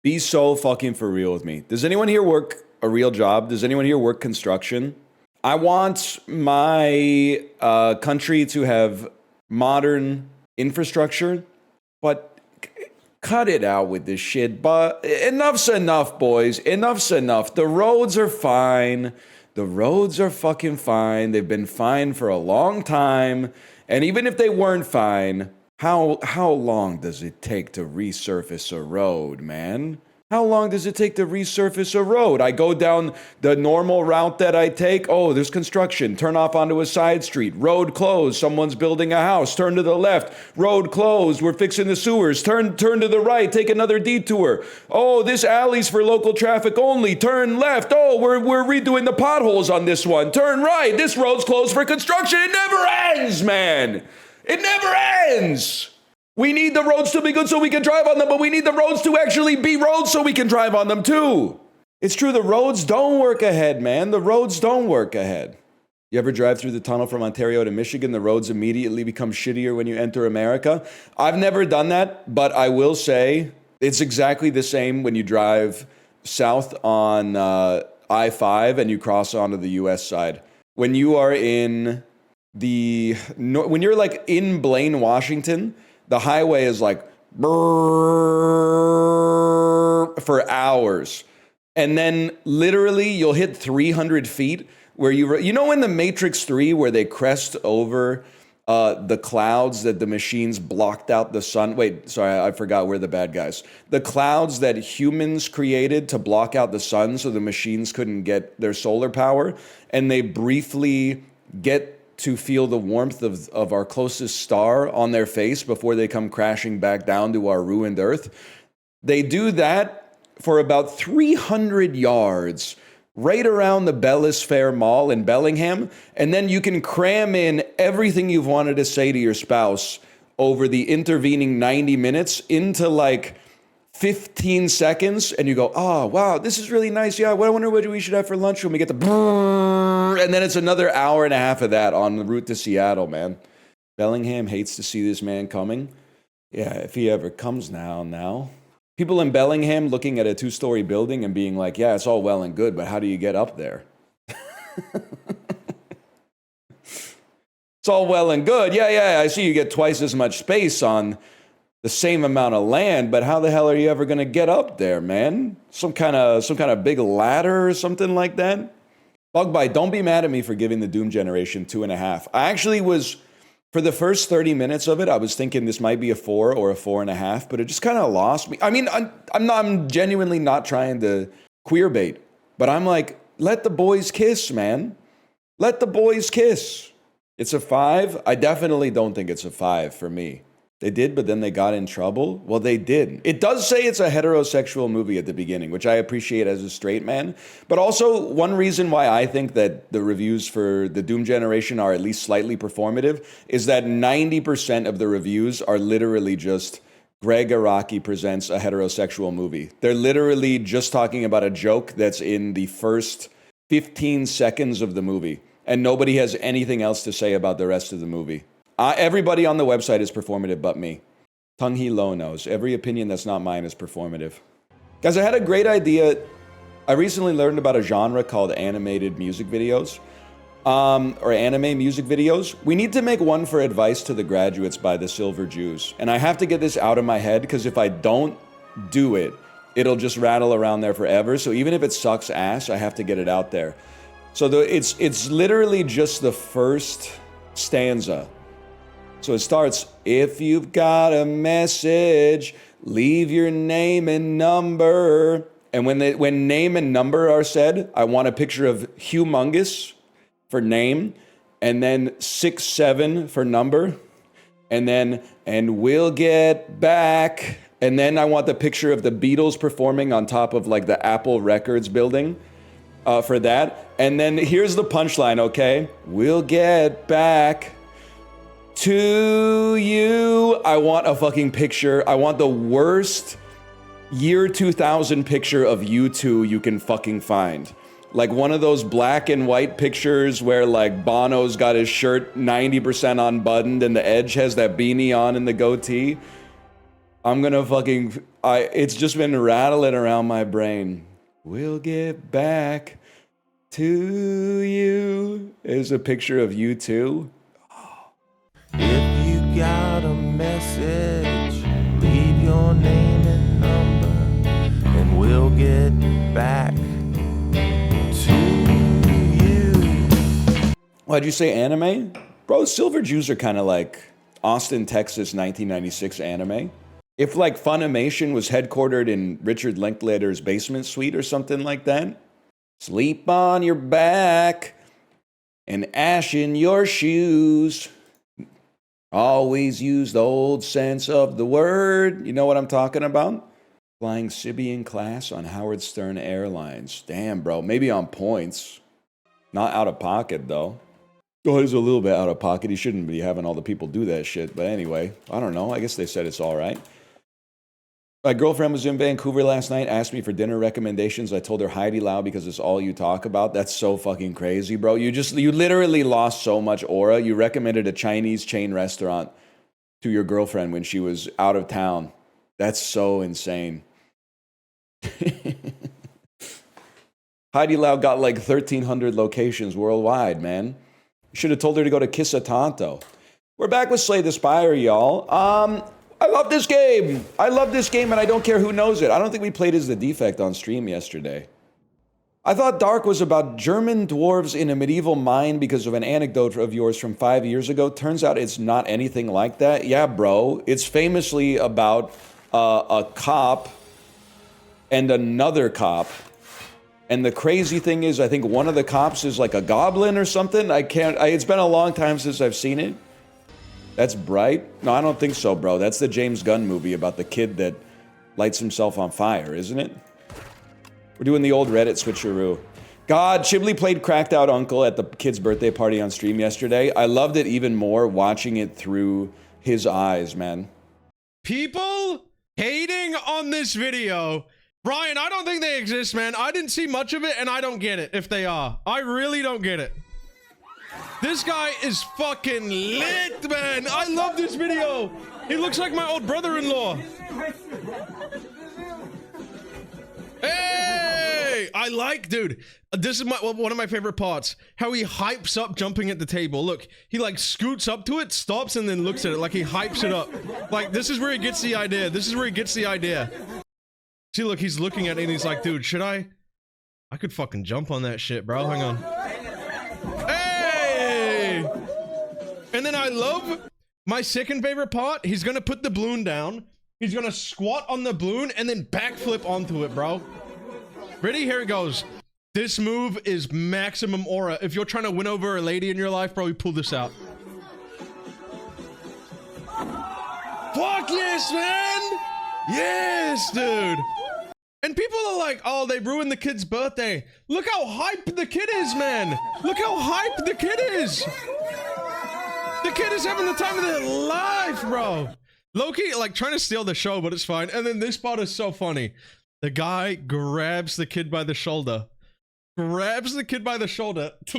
Be so fucking for real with me. Does anyone here work a real job? Does anyone here work construction? I want my country to have modern infrastructure, but cut it out with this shit. But enough's enough, boys. Enough's enough. The roads are fine. The roads are fucking fine. They've been fine for a long time. And even if they weren't fine, how long does it take to resurface a road, man? How long does it take to resurface a road? I go down the normal route that I take. Oh, there's construction. Turn off onto a side street. Road closed. Someone's building a house. Turn to the left. Road closed. We're fixing the sewers. Turn to the right. Take another detour. Oh, this alley's for local traffic only. Turn left. Oh, we're redoing the potholes on this one. Turn right. This road's closed for construction. It never ends, man. It never ends. We need the roads to be good so we can drive on them, but we need the roads to actually be roads so we can drive on them too. It's true, the roads don't work ahead, man. The roads don't work ahead. You ever drive through the tunnel from Ontario to Michigan? The roads immediately become shittier when you enter America. I've never done that, but I will say it's exactly the same when you drive south on I-5 and you cross onto the US side. When you are in when you're like in Blaine, Washington, the highway is like for hours. And then literally you'll hit 300 feet where you know in the Matrix 3 where they crest over the clouds that the machines blocked out the sun. Wait, sorry, I forgot we're the bad guys. The clouds that humans created to block out the sun so the machines couldn't get their solar power. And they briefly get to feel the warmth of our closest star on their face before they come crashing back down to our ruined Earth. They do that for about 300 yards, right around the Bellis Fair Mall in Bellingham, and then you can cram in everything you've wanted to say to your spouse over the intervening 90 minutes into like 15 seconds, and you go, oh, wow, this is really nice. Yeah, I wonder what we should have for lunch when we get to and then it's another hour and a half of that on the route to Seattle, man. Bellingham hates to see this man coming. Yeah, if he ever comes now. People in Bellingham looking at a 2-story building and being like, yeah, it's all well and good, but how do you get up there? It's all well and good. Yeah, I see you get twice as much space on the same amount of land, but how the hell are you ever going to get up there, man? Some kind of big ladder or something like that? Bugbite, don't be mad at me for giving the Doom Generation 2.5. I actually was, for the first 30 minutes of it, I was thinking this might be a 4 or a 4.5, but it just kind of lost me. I mean, I'm genuinely not trying to queerbait, but I'm like, let the boys kiss, man. Let the boys kiss. It's a 5. I definitely don't think it's a 5 for me. They did, but then they got in trouble. Well, they did. It does say it's a heterosexual movie at the beginning, which I appreciate as a straight man. But also, one reason why I think that the reviews for the Doom Generation are at least slightly performative is that 90% of the reviews are literally just Greg Araki presents a heterosexual movie. They're literally just talking about a joke that's in the first 15 seconds of the movie, and nobody has anything else to say about the rest of the movie. Everybody on the website is performative but me. Tung Hee Lo knows. Every opinion that's not mine is performative. Guys, I had a great idea. I recently learned about a genre called animated music videos. Or anime music videos. We need to make one for Advice to the Graduates by the Silver Jews. And I have to get this out of my head because if I don't do it, it'll just rattle around there forever. So even if it sucks ass, I have to get it out there. So it's literally just the first stanza. So it starts, if you've got a message, leave your name and number. And when name and number are said, I want a picture of humongous for name, and then 6'7" for number, and then, and we'll get back. And then I want the picture of the Beatles performing on top of like the Apple Records building for that. And then here's the punchline, okay? We'll get back to you. I want a fucking picture. I want the worst year 2000 picture of you two you can fucking find. Like one of those black and white pictures where like Bono's got his shirt 90% unbuttoned and the Edge has that beanie on and the goatee. I'm gonna fucking It's just been rattling around my brain. We'll get back to you. There's a picture of you too. If you got a message, leave your name and number, and we'll get back to you. Why'd you say anime? Bro, Silver Jews are kind of like Austin, Texas, 1996 anime. If like Funimation was headquartered in Richard Linklater's basement suite or something like that. Sleep on your back and ash in your shoes. Always use the old sense of the word. You know what I'm talking about? Flying Sibian class on Howard Stern Airlines. Damn, bro. Maybe on points. Not out of pocket, though. Oh, he's a little bit out of pocket. He shouldn't be having all the people do that shit. But anyway, I don't know. I guess they said it's all right. My girlfriend was in Vancouver last night, asked me for dinner recommendations. I told her Heidi Lau because it's all you talk about. That's so fucking crazy, bro. You literally lost so much aura. You recommended a Chinese chain restaurant to your girlfriend when she was out of town. That's so insane. Heidi Lau got like 1,300 locations worldwide, man. You should have told her to go to Kisatanto. We're back with Slay the Spire, y'all. I love this game. I love this game, and I don't care who knows it. I don't think we played as the defect on stream yesterday. I thought Dark was about German dwarves in a medieval mine because of an anecdote of yours from 5 years ago. Turns out it's not anything like that. Yeah, bro. It's famously about a cop and another cop. And the crazy thing is, I think one of the cops is like a goblin or something. It's been a long time since I've seen it. That's Bright? No, I don't think so, bro. That's the James Gunn movie about the kid that lights himself on fire, isn't it? We're doing the old Reddit switcheroo. God, Chiblee played Cracked Out Uncle at the kid's birthday party on stream yesterday. I loved it even more watching it through his eyes, man. People hating on this video. Brian, I don't think they exist, man. I didn't see much of it, and I don't get it if they are. I really don't get it. This guy is fucking lit, man. I love this video. He looks like my old brother-in-law. Hey! I like, dude. This is one of my favorite parts. How he hypes up jumping at the table. Look, he like scoots up to it, stops, and then looks at it like he hypes it up. Like, this is where he gets the idea. This is where he gets the idea. See, look, he's looking at it and he's like, dude, should I? I could fucking jump on that shit, bro. Hang on. And then I love my second favorite part. He's gonna put the balloon down. He's gonna squat on the balloon and then backflip onto it, bro. Ready? Here it goes. This move is maximum aura. If you're trying to win over a lady in your life, bro, you pull this out. Fuck yes, man! Yes, dude! And people are like, oh, they ruined the kid's birthday. Look how hyped the kid is, man! Look how hyped the kid is! The kid is having the time of their life, bro. Low-key, like, trying to steal the show, but it's fine. And then this part is so funny. The guy grabs the kid by the shoulder. Grabs the kid by the shoulder to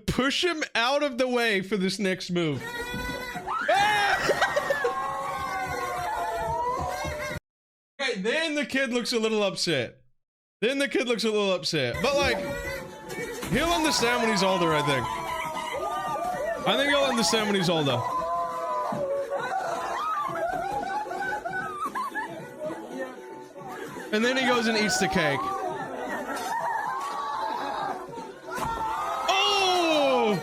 push him out of the way for this next move. Okay, then the kid looks a little upset. But, like, he'll understand when he's older, I think. I think he'll understand when he's older. And then he goes and eats the cake. Oh!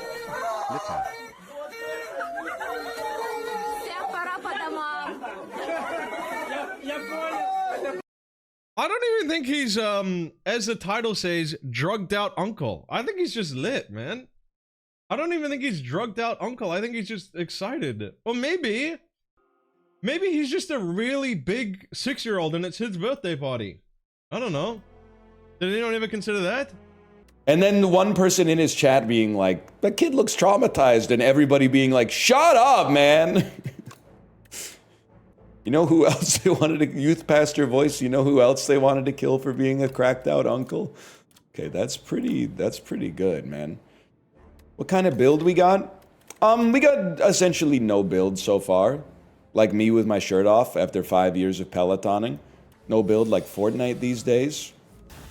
I don't even think he's, as the title says, drugged out uncle. I think he's just lit, man. I don't even think he's drugged out uncle. I think he's just excited. Or maybe he's just a really big 6-year-old and it's his birthday party. I don't know. Did anyone ever consider that? And then one person in his chat being like, the kid looks traumatized, and everybody being like, shut up, man. You know who else they wanted to, youth pastor voice, you know who else they wanted to kill for being a cracked out uncle? Okay, that's pretty good, man. What kind of build we got? We got essentially no build so far. like me with my shirt off after 5 years of Pelotoning. No build like Fortnite these days.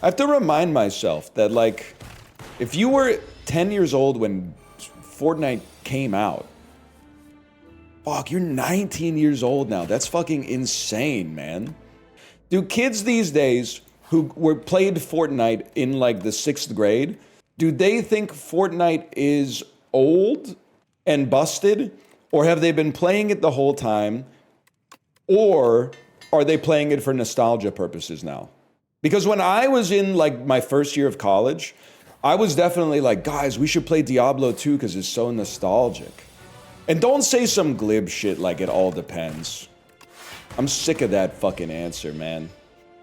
I have to remind myself that, like, if you were 10 years old when Fortnite came out, fuck, you're 19 years old now. That's fucking insane, man. Do kids these days who played Fortnite in like the 6th grade, do they think Fortnite is old and busted? Or have they been playing it the whole time? Or are they playing it for nostalgia purposes now? Because when I was in like my first year of college, I was definitely like, guys, we should play Diablo 2 because it's so nostalgic. And don't say some glib shit like it all depends. I'm sick of that fucking answer, man.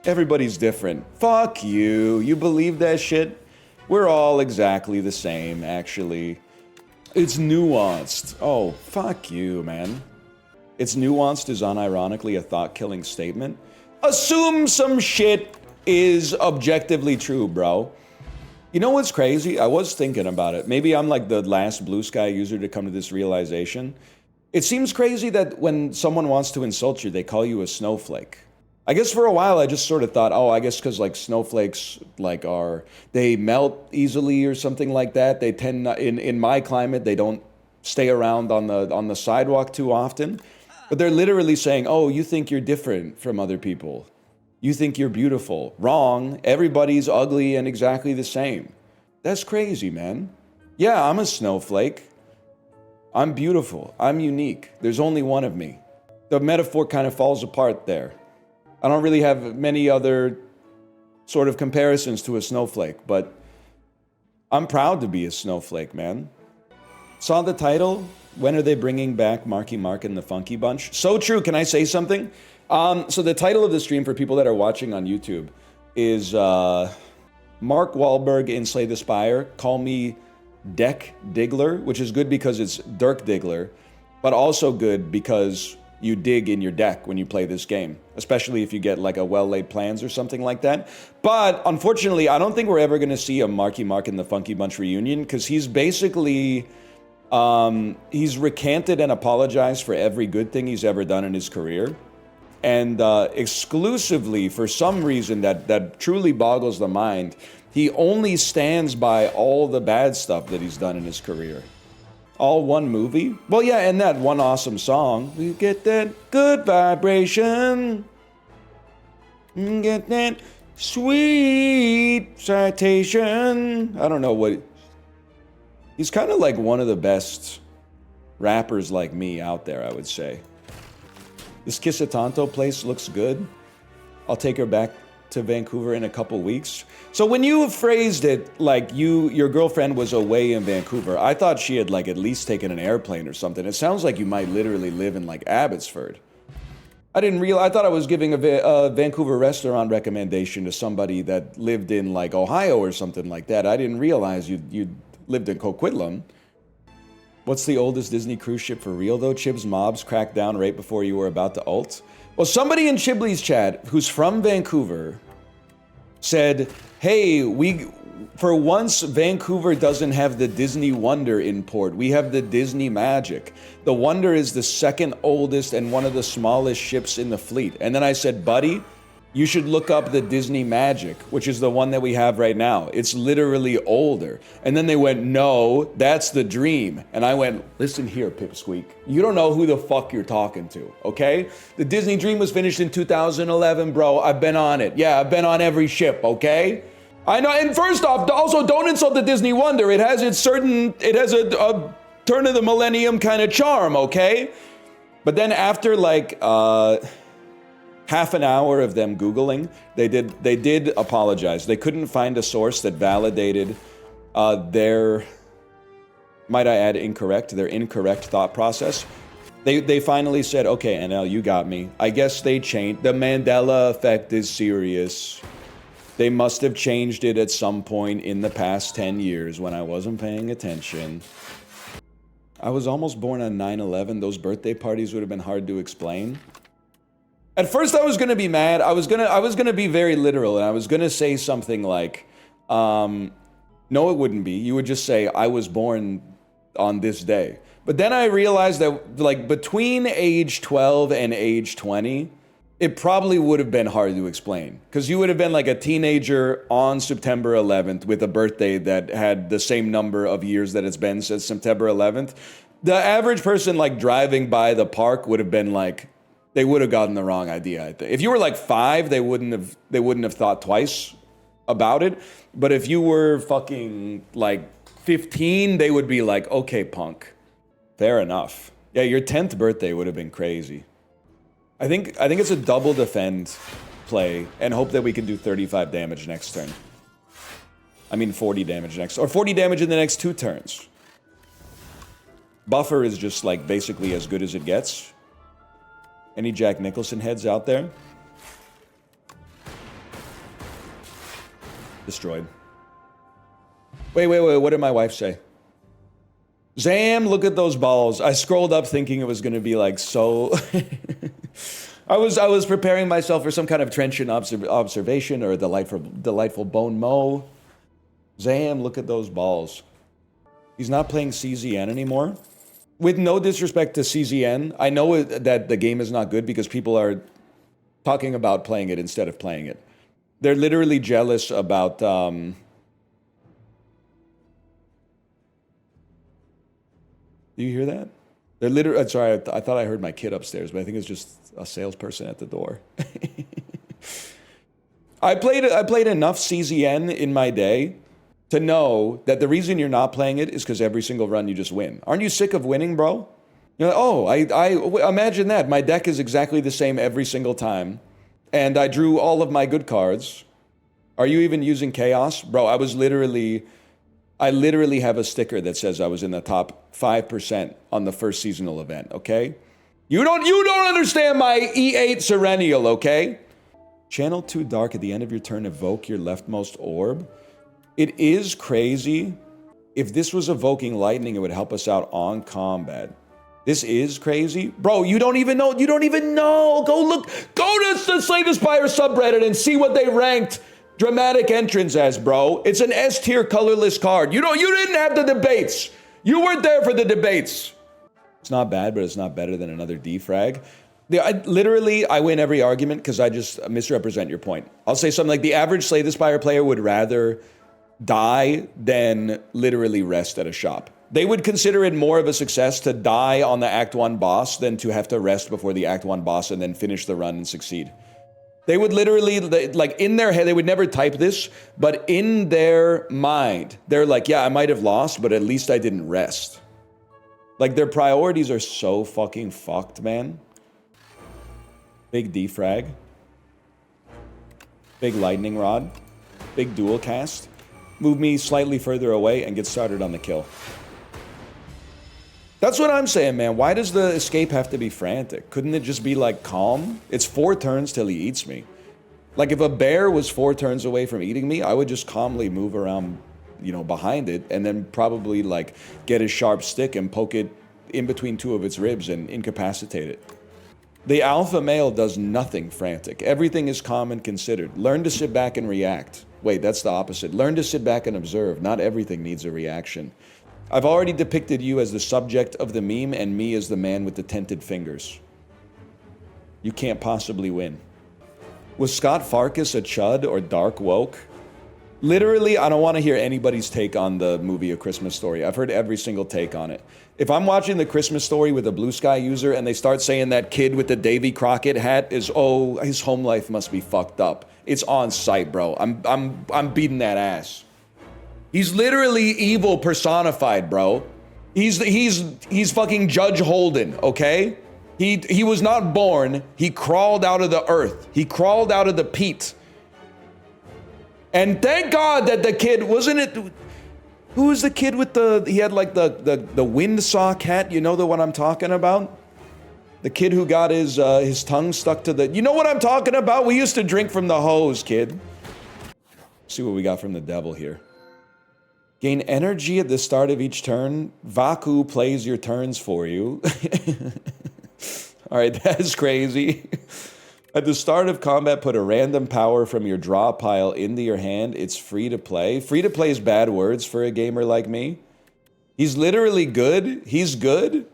Everybody's different. Fuck you. You believe that shit? We're all exactly the same, actually. It's nuanced. Oh, fuck you, man. It's nuanced is unironically a thought-killing statement. Assume some shit is objectively true, bro. You know what's crazy? I was thinking about it. Maybe I'm like the last Blue Sky user to come to this realization. It seems crazy that when someone wants to insult you, they call you a snowflake. I guess for a while I just sort of thought, oh, I guess because like snowflakes like they melt easily or something like that. They tend not, in my climate, they don't stay around on the sidewalk too often. But they're literally saying, oh, you think you're different from other people. You think you're beautiful. Wrong. Everybody's ugly and exactly the same. That's crazy, man. Yeah, I'm a snowflake. I'm beautiful. I'm unique. There's only one of me. The metaphor kind of falls apart there. I don't really have many other sort of comparisons to a snowflake, but I'm proud to be a snowflake, man. Saw the title? When are they bringing back Marky Mark and the Funky Bunch? So true. Can I say something? So the title of the stream for people that are watching on YouTube is Mark Wahlberg in Slay the Spire. Call me Deck Diggler, which is good because it's Dirk Diggler, but also good because you dig in your deck when you play this game, especially if you get like a well-laid plans or something like that. But unfortunately, I don't think we're ever going to see a Marky Mark and the Funky Bunch reunion because he's basically, he's recanted and apologized for every good thing he's ever done in his career. And exclusively, for some reason that truly boggles the mind, he only stands by all the bad stuff that he's done in his career. All one movie? Well, yeah, and that one awesome song. We get that good vibration. Get that sweet citation. I don't know what... He's kind of like one of the best rappers like me out there, I would say. This Kisatanto place looks good. I'll take her back to Vancouver in a couple weeks. So when you phrased it like your girlfriend was away in Vancouver, I thought she had like at least taken an airplane or something. It sounds like you might literally live in like Abbotsford. I didn't realize, I thought I was giving a Vancouver restaurant recommendation to somebody that lived in like Ohio or something like that. I didn't realize you lived in Coquitlam. What's the oldest Disney cruise ship for real though? Chib's mobs cracked down right before you were about to ult. Well, somebody in Chiblee's chat who's from Vancouver said, hey, for once, Vancouver doesn't have the Disney Wonder in port. We have the Disney Magic. The Wonder is the second oldest and one of the smallest ships in the fleet. And then I said, buddy, you should look up the Disney Magic, which is the one that we have right now. It's literally older. And then they went, no, that's the Dream. And I went, listen here, Pipsqueak. You don't know who the fuck you're talking to, okay? The Disney Dream was finished in 2011, bro. I've been on it. Yeah, I've been on every ship, okay? I know, and first off, also don't insult the Disney Wonder. It has a turn of the millennium kind of charm, okay? But then after like, half an hour of them Googling, they did apologize. They couldn't find a source that validated their, might I add, their incorrect thought process. They finally said, okay, NL, you got me. I guess they changed. The Mandela effect is serious. They must have changed it at some point in the past 10 years when I wasn't paying attention. I was almost born on 9/11. Those birthday parties would have been hard to explain. At first I was gonna be mad. I was gonna be very literal, and I was gonna say something like, no, it wouldn't be. You would just say, I was born on this day. But then I realized that like between age 12 and age 20, it probably would have been hard to explain. Because you would have been like a teenager on September 11th with a birthday that had the same number of years that it's been since September 11th. The average person like driving by the park would have been like, they would have gotten the wrong idea, I think. If you were like 5, they wouldn't have thought twice about it. But if you were fucking like 15, they would be like, okay, punk. Fair enough. Yeah, your 10th birthday would have been crazy. I think it's a double defend play and hope that we can do 35 damage next turn. I mean 40 damage next, or 40 damage in the next 2 turns. Buffer is just like basically as good as it gets. Any Jack Nicholson heads out there? Destroyed. Wait, what did my wife say? Zam, look at those balls. I scrolled up thinking it was going to be like so... I was preparing myself for some kind of trenchant observation or a delightful bone mow. Zam, look at those balls. He's not playing CZN anymore. With no disrespect to CZN, I know that the game is not good because people are talking about playing it instead of playing it. They're literally jealous about... Do you hear that? They're literally... Sorry, I thought I heard my kid upstairs, but I think it's just a salesperson at the door. I played enough CZN in my day to know that the reason you're not playing it is because every single run you just win. Aren't you sick of winning, bro? You're like, oh, I imagine that. My deck is exactly the same every single time, and I drew all of my good cards. Are you even using Chaos? Bro, I literally have a sticker that says I was in the top 5% on the first seasonal event, okay? You don't understand my E8 Serenial, okay? Channel 2 Dark at the end of your turn, evoke your leftmost orb. It is crazy. If this was evoking lightning, it would help us out on combat. This is crazy. Bro, you don't even know. Go to the Slay the Spire subreddit and see what they ranked dramatic entrance as, bro. It's an S tier colorless card. You didn't have the debates. You weren't there for the debates. It's not bad, but it's not better than another defrag. I win every argument because I just misrepresent your point. I'll say something like the average Slay the Spire player would rather die than literally rest at a shop. They would consider it more of a success to die on the Act 1 boss than to have to rest before the Act 1 boss and then finish the run and succeed. They would literally, like in their head, they would never type this, but in their mind, they're like, yeah, I might have lost, but at least I didn't rest. Like their priorities are so fucking fucked, man. Big defrag. Big lightning rod. Big dual cast. Move me slightly further away and get started on the kill. That's what I'm saying, man. Why does the escape have to be frantic? Couldn't it just be like calm? It's 4 turns till he eats me. Like if a bear was 4 turns away from eating me, I would just calmly move around, behind it and then probably like get a sharp stick and poke it in between 2 of its ribs and incapacitate it. The alpha male does nothing frantic. Everything is calm and considered. Learn to sit back and react. Wait, that's the opposite. Learn to sit back and observe. Not everything needs a reaction. I've already depicted you as the subject of the meme and me as the man with the tented fingers. You can't possibly win. Was Scott Farkus a chud or dark woke? Literally, I don't want to hear anybody's take on the movie A Christmas Story. I've heard every single take on it. If I'm watching The Christmas Story with a Blue Sky user and they start saying that kid with the Davy Crockett hat is, oh, his home life must be fucked up. It's on site, bro. I'm beating that ass. He's literally evil personified, bro. He's fucking Judge Holden, okay? He was not born. He crawled out of the earth. He crawled out of the peat. And thank God that the kid, wasn't it, who was the kid with he had like the windsock hat? You know the one I'm talking about? The kid who got his tongue stuck to you know what I'm talking about? We used to drink from the hose, kid. See what we got from the devil here. Gain energy at the start of each turn. Vakuu plays your turns for you. All right, that's crazy. At the start of combat, put a random power from your draw pile into your hand. It's free to play. Free to play is bad words for a gamer like me. He's literally good. He's good.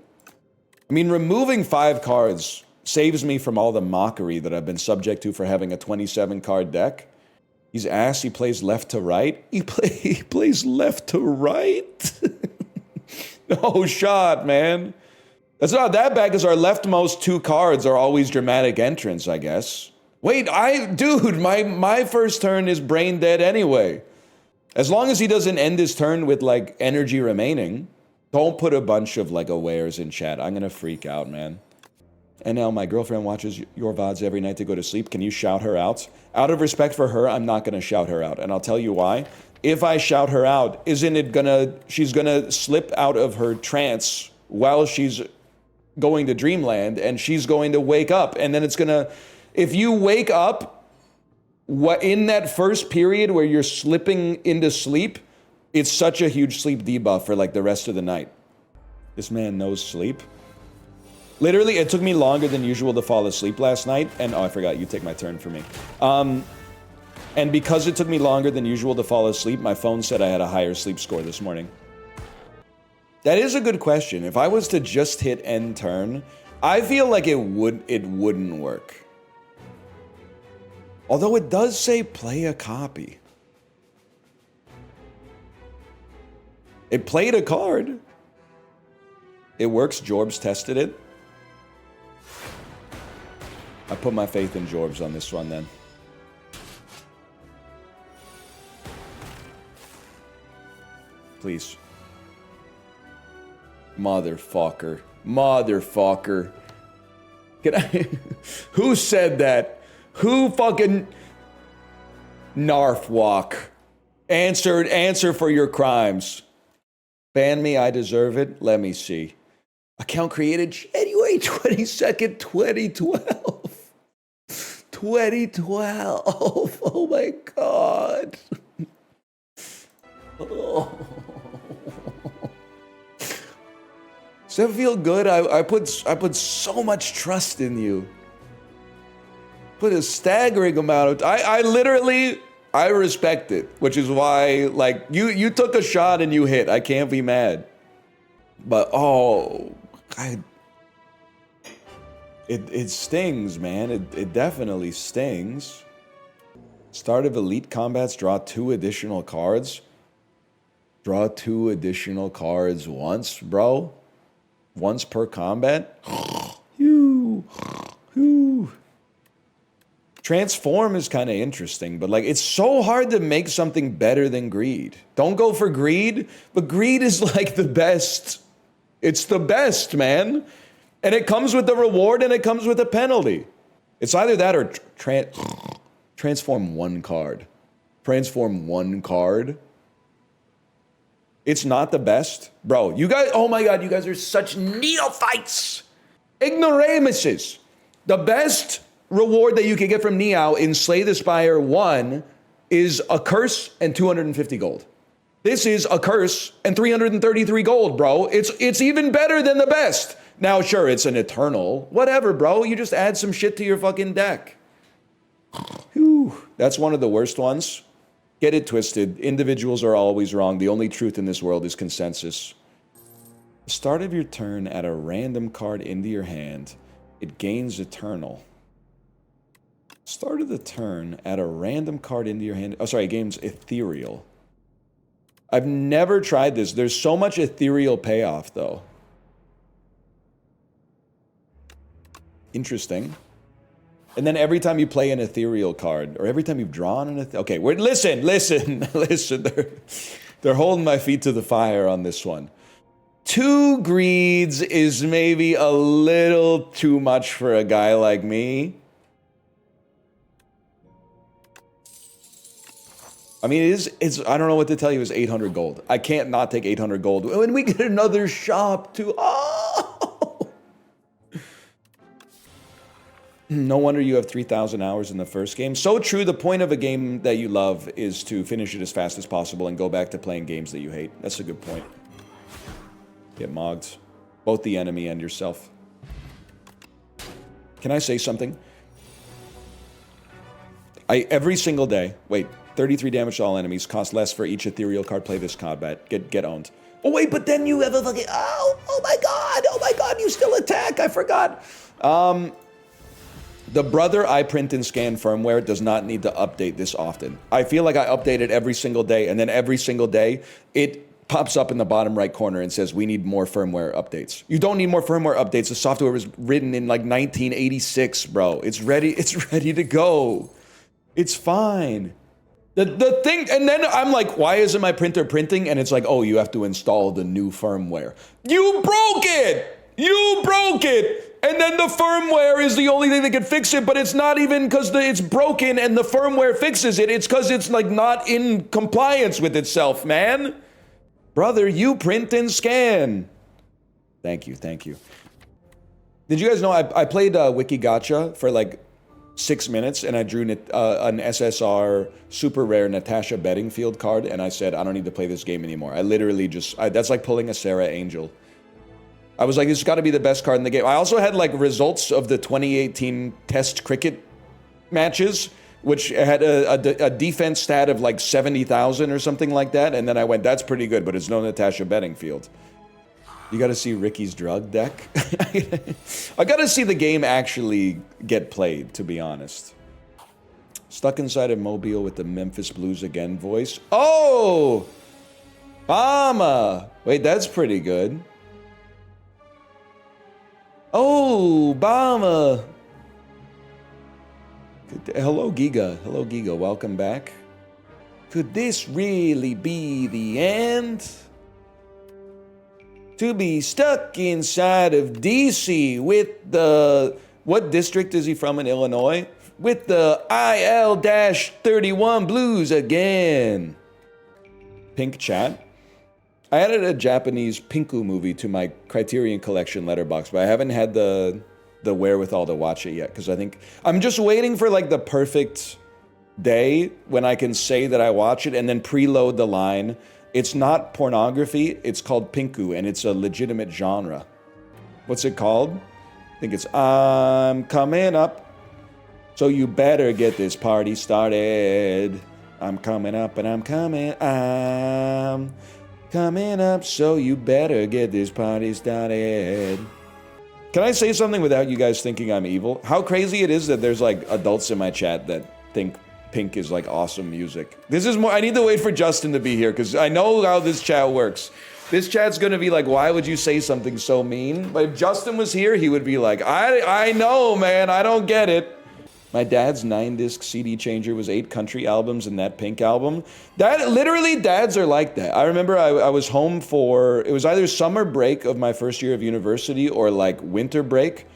I mean, removing 5 cards saves me from all the mockery that I've been subject to for having a 27 card deck. He's ass. He plays left to right. He plays left to right. No shot, man. That's not that bad because our leftmost 2 cards are always dramatic entrance, I guess. Wait, dude, my first turn is brain dead anyway. As long as he doesn't end his turn with like energy remaining, don't put a bunch of like awares in chat. I'm gonna freak out, man. And now my girlfriend watches your VODs every night to go to sleep. Can you shout her out? Out of respect for her, I'm not gonna shout her out. And I'll tell you why. If I shout her out, she's gonna slip out of her trance while she's going to dreamland, and she's going to wake up. And then if you wake up in that first period where you're slipping into sleep, it's such a huge sleep debuff for like the rest of the night. This man knows sleep. Literally, it took me longer than usual to fall asleep last night. And oh, I forgot, you take my turn for me. And because it took me longer than usual to fall asleep, my phone said I had a higher sleep score this morning. That is a good question. If I was to just hit end turn, I feel like it wouldn't work. Although it does say play a copy. It played a card. It works. Jorbs tested it. I put my faith in Jorbs on this one then. Please. Motherfucker. Motherfucker. Can I... Who said that? Who fucking... Narfwalk. Answer for your crimes. Ban me, I deserve it. Let me see. Account created January 22nd, 2012. 2012. Oh my god. Oh. Does that feel good? I put so much trust in you. Put a staggering amount of... I respect it, which is why, like, you took a shot and you hit. I can't be mad. But, it stings, man. It definitely stings. Start of Elite Combats, draw 2 additional cards. Draw 2 additional cards once, bro. Once per combat. Transform is kind of interesting, but like it's so hard to make something better than greed. Don't go for greed, but greed is like the best. It's the best, man. And it comes with the reward and it comes with a penalty. It's either that or transform 1 card. Transform 1 card. It's not the best. Bro, you guys, oh my god, you guys are such neophytes. Ignoramuses. The best reward that you can get from Niao in Slay the Spire 1 is a curse and 250 gold. This is a curse and 333 gold, bro. It's even better than the best. Now, sure, it's an eternal. Whatever, bro. You just add some shit to your fucking deck. Whew. That's one of the worst ones. Get it twisted. Individuals are always wrong. The only truth in this world is consensus. The start of your turn, add a random card into your hand. It gains eternal. Start of the turn, add a random card into your hand. Oh, sorry, it gains ethereal. I've never tried this. There's so much ethereal payoff, though. Interesting. And then every time you play an ethereal card, or every time you've drawn an ethereal... Okay, listen. They're holding my feet to the fire on this one. 2 greeds is maybe a little too much for a guy like me. I mean, it's I don't know what to tell you, it's 800 gold. I can't not take 800 gold. When we get another shop too. Oh! No wonder you have 3,000 hours in the first game. So true, the point of a game that you love is to finish it as fast as possible and go back to playing games that you hate. That's a good point. Get mogged. Both the enemy and yourself. Can I say something? Every single day, wait, 33 damage to all enemies, cost less for each ethereal card, play this combat, get owned. Oh wait, but then you have a fucking, oh my god, you still attack, I forgot. The Brother I print and scan firmware does not need to update this often. I feel like I update it every single day, and then every single day, it pops up in the bottom right corner and says, we need more firmware updates. You don't need more firmware updates. The software was written in like 1986, bro. It's ready to go. It's fine. The thing, and then I'm like, why isn't my printer printing? And it's like, oh, you have to install the new firmware. You broke it! You broke it! And then the firmware is the only thing that can fix it, but it's not even because it's broken and the firmware fixes it. It's because it's like not in compliance with itself, man. Brother, you print and scan. Thank you, thank you. Did you guys know I played Wikigacha for like 6 minutes and I drew an SSR super rare Natasha Bedingfield card and I said, I don't need to play this game anymore. I literally just, that's like pulling a Sarah Angel. I was like, this has got to be the best card in the game. I also had like results of the 2018 test cricket matches, which had a defense stat of like 70,000 or something like that. And then I went, that's pretty good, but it's no Natasha Bedingfield. You got to see Ricky's drug deck. I got to see the game actually get played, to be honest. Stuck inside a mobile with the Memphis Blues again voice. Oh! BAMA! Wait, that's pretty good. Oh, BAMA! Hello, Giga. Hello, Giga. Welcome back. Could this really be the end? To be stuck inside of DC with the... What district is he from in Illinois? With the IL-31 Blues again. Pink chat. I added a Japanese Peequel movie to my Criterion Collection letterbox, but I haven't had the wherewithal to watch it yet, because I think I'm just waiting for like the perfect day when I can say that I watch it and then preload the line. It's not pornography, it's called Peequel, and it's a legitimate genre. What's it called? I think it's I'm coming up, so you better get this party started. I'm coming up and I'm coming up, so you better get this party started. Can I say something without you guys thinking I'm evil? How crazy it is that there's like adults in my chat that think Pink is like awesome music. This is more, I need to wait for Justin to be here because I know how this chat works. This chat's gonna be like, why would you say something so mean? But if Justin was here, he would be like, I know, man, I don't get it. My dad's 9-disc CD changer was 8 country albums in that Pink album. That literally, dads are like that. I remember I was home for, it was either summer break of my first year of university or like winter break.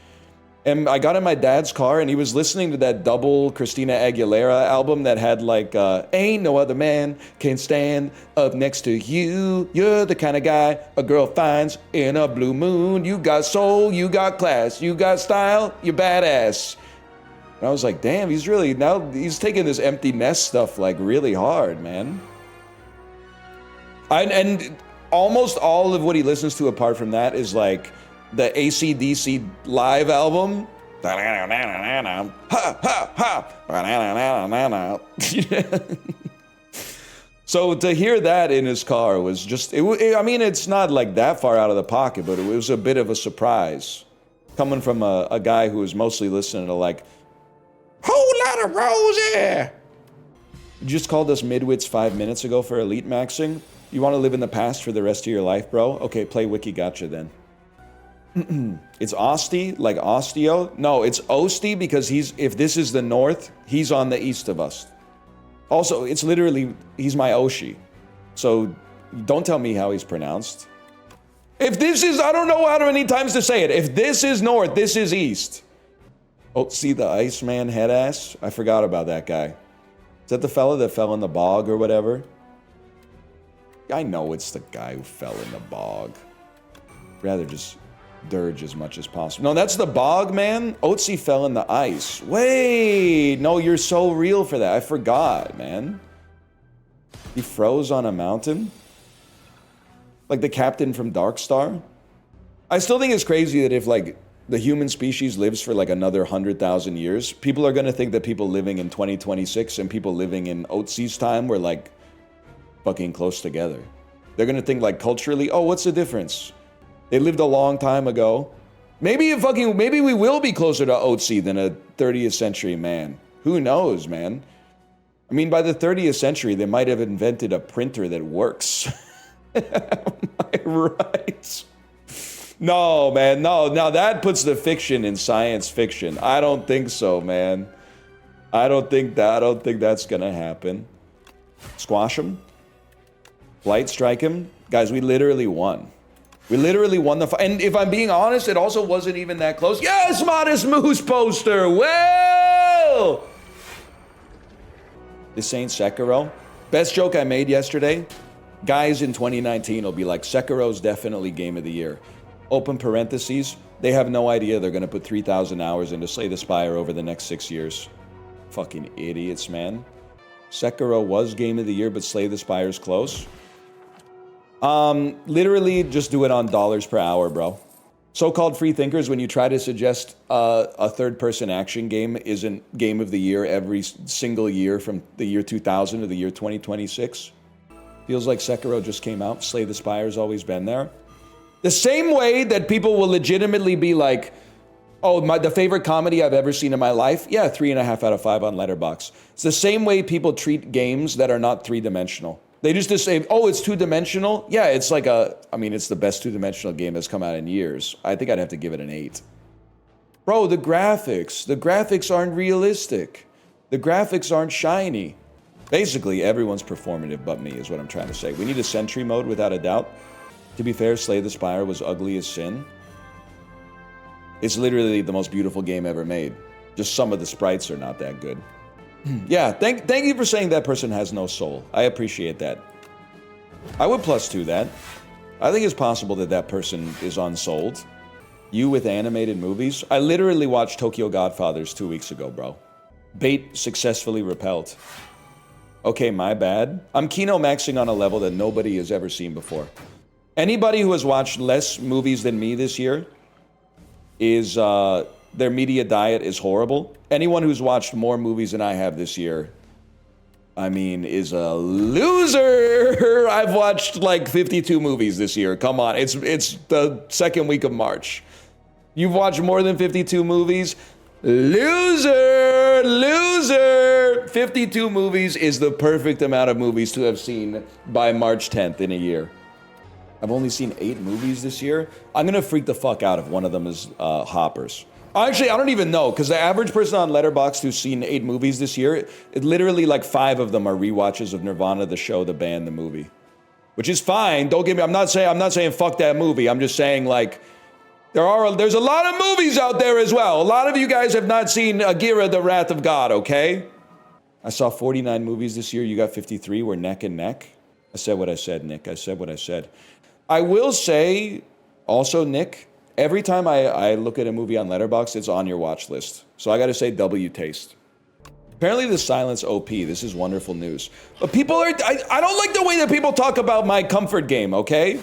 And I got in my dad's car and he was listening to that double Christina Aguilera album that had like, ain't no other man can stand up next to you. You're the kind of guy a girl finds in a blue moon. You got soul, you got class, you got style, you're badass. And I was like, damn, he's taking this empty nest stuff like really hard, man. And almost all of what he listens to apart from that is like the AC/DC live album. So to hear that in his car was just, I mean, it's not like that far out of the pocket, but it was a bit of a surprise. Coming from a guy who was mostly listening to like, whole lot of Rosie. You just called us midwits 5 minutes ago for elite maxing. You want to live in the past for the rest of your life, bro? Okay, play Wikigacha then. It's Osty, like Osteo? No, it's Osty because if this is the north, he's on the east of us. Also, it's literally, he's my oshi. So don't tell me how he's pronounced. If this is, I don't know how many times to say it. If this is north, this is east. Oh, see the Iceman head ass? I forgot about that guy. Is that the fella that fell in the bog or whatever? I know it's the guy who fell in the bog. Rather just dirge as much as possible. No, that's the bog, man. Otzi fell in the ice. Wait, no, you're so real for that. I forgot, man. He froze on a mountain? Like the captain from Darkstar? I still think it's crazy that if, like, the human species lives for like another 100,000 years, people are going to think that people living in 2026 and people living in Otzi's time were like fucking close together. They're gonna think like culturally, oh, what's the difference? They lived a long time ago. Maybe we will be closer to Otzi than a 30th century man. Who knows, man? I mean, by the 30th century, they might have invented a printer that works. Am I right? No, man, no. Now that puts the fiction in science fiction. I don't think so, man. I don't think that's gonna happen. Squash him. Blight strike him. Guys, we literally won. We literally won the fight. And if I'm being honest, it also wasn't even that close. Yes, Modest Moose poster. Well, this ain't Sekiro. Best joke I made yesterday. Guys in 2019 will be like, Sekiro's definitely game of the year. Open parentheses. They have no idea they're going to put 3,000 hours into Slay the Spire over the next 6 years. Fucking idiots, man. Sekiro was game of the year, but Slay the Spire's close. Literally just do it on dollars per hour, bro. So-called free thinkers, when you try to suggest a third-person action game isn't game of the year every single year from the year 2000 to the year 2026. Feels like Sekiro just came out. Slay the Spire's always been there. The same way that people will legitimately be like, oh, the favorite comedy I've ever seen in my life? Yeah, 3.5 out of 5 on Letterboxd. It's the same way people treat games that are not three-dimensional. They just say, oh, it's two-dimensional? Yeah, it's like it's the best two-dimensional game that's come out in years. I think I'd have to give it an 8. Bro, the graphics aren't realistic. The graphics aren't shiny. Basically, everyone's performative but me is what I'm trying to say. We need a sentry mode without a doubt. To be fair, Slay the Spire was ugly as sin. It's literally the most beautiful game ever made. Just some of the sprites are not that good. Yeah, thank you for saying that person has no soul. I appreciate that. I would +2 that. I think it's possible that that person is unsold. You with animated movies? I literally watched Tokyo Godfathers 2 weeks ago, bro. Bait successfully repelled. Okay, my bad. I'm Kino maxing on a level that nobody has ever seen before. Anybody who has watched less movies than me this year is, their media diet is horrible. Anyone who's watched more movies than I have this year, I mean, is a loser. I've watched like 52 movies this year. Come on, it's the second week of March. You've watched more than 52 movies? Loser! 52 movies is the perfect amount of movies to have seen by March 10th in a year. I've only seen 8 movies this year. I'm gonna freak the fuck out if one of them is Hoppers. Actually, I don't even know, because the average person on Letterboxd who's seen 8 movies this year, it literally like 5 of them are rewatches of Nirvana, the show, the band, the movie. Which is fine. Don't get me. I'm not saying fuck that movie. I'm just saying like there's a lot of movies out there as well. A lot of you guys have not seen Agira, the Wrath of God, okay? I saw 49 movies this year. You got 53. We're neck and neck. I said what I said, Nick. I said what I said. I will say also, Nick, every time I look at a movie on Letterboxd, it's on your watch list. So I gotta say, W taste. Apparently the silence OP, this is wonderful news. But people are, I don't like the way that people talk about my comfort game, okay?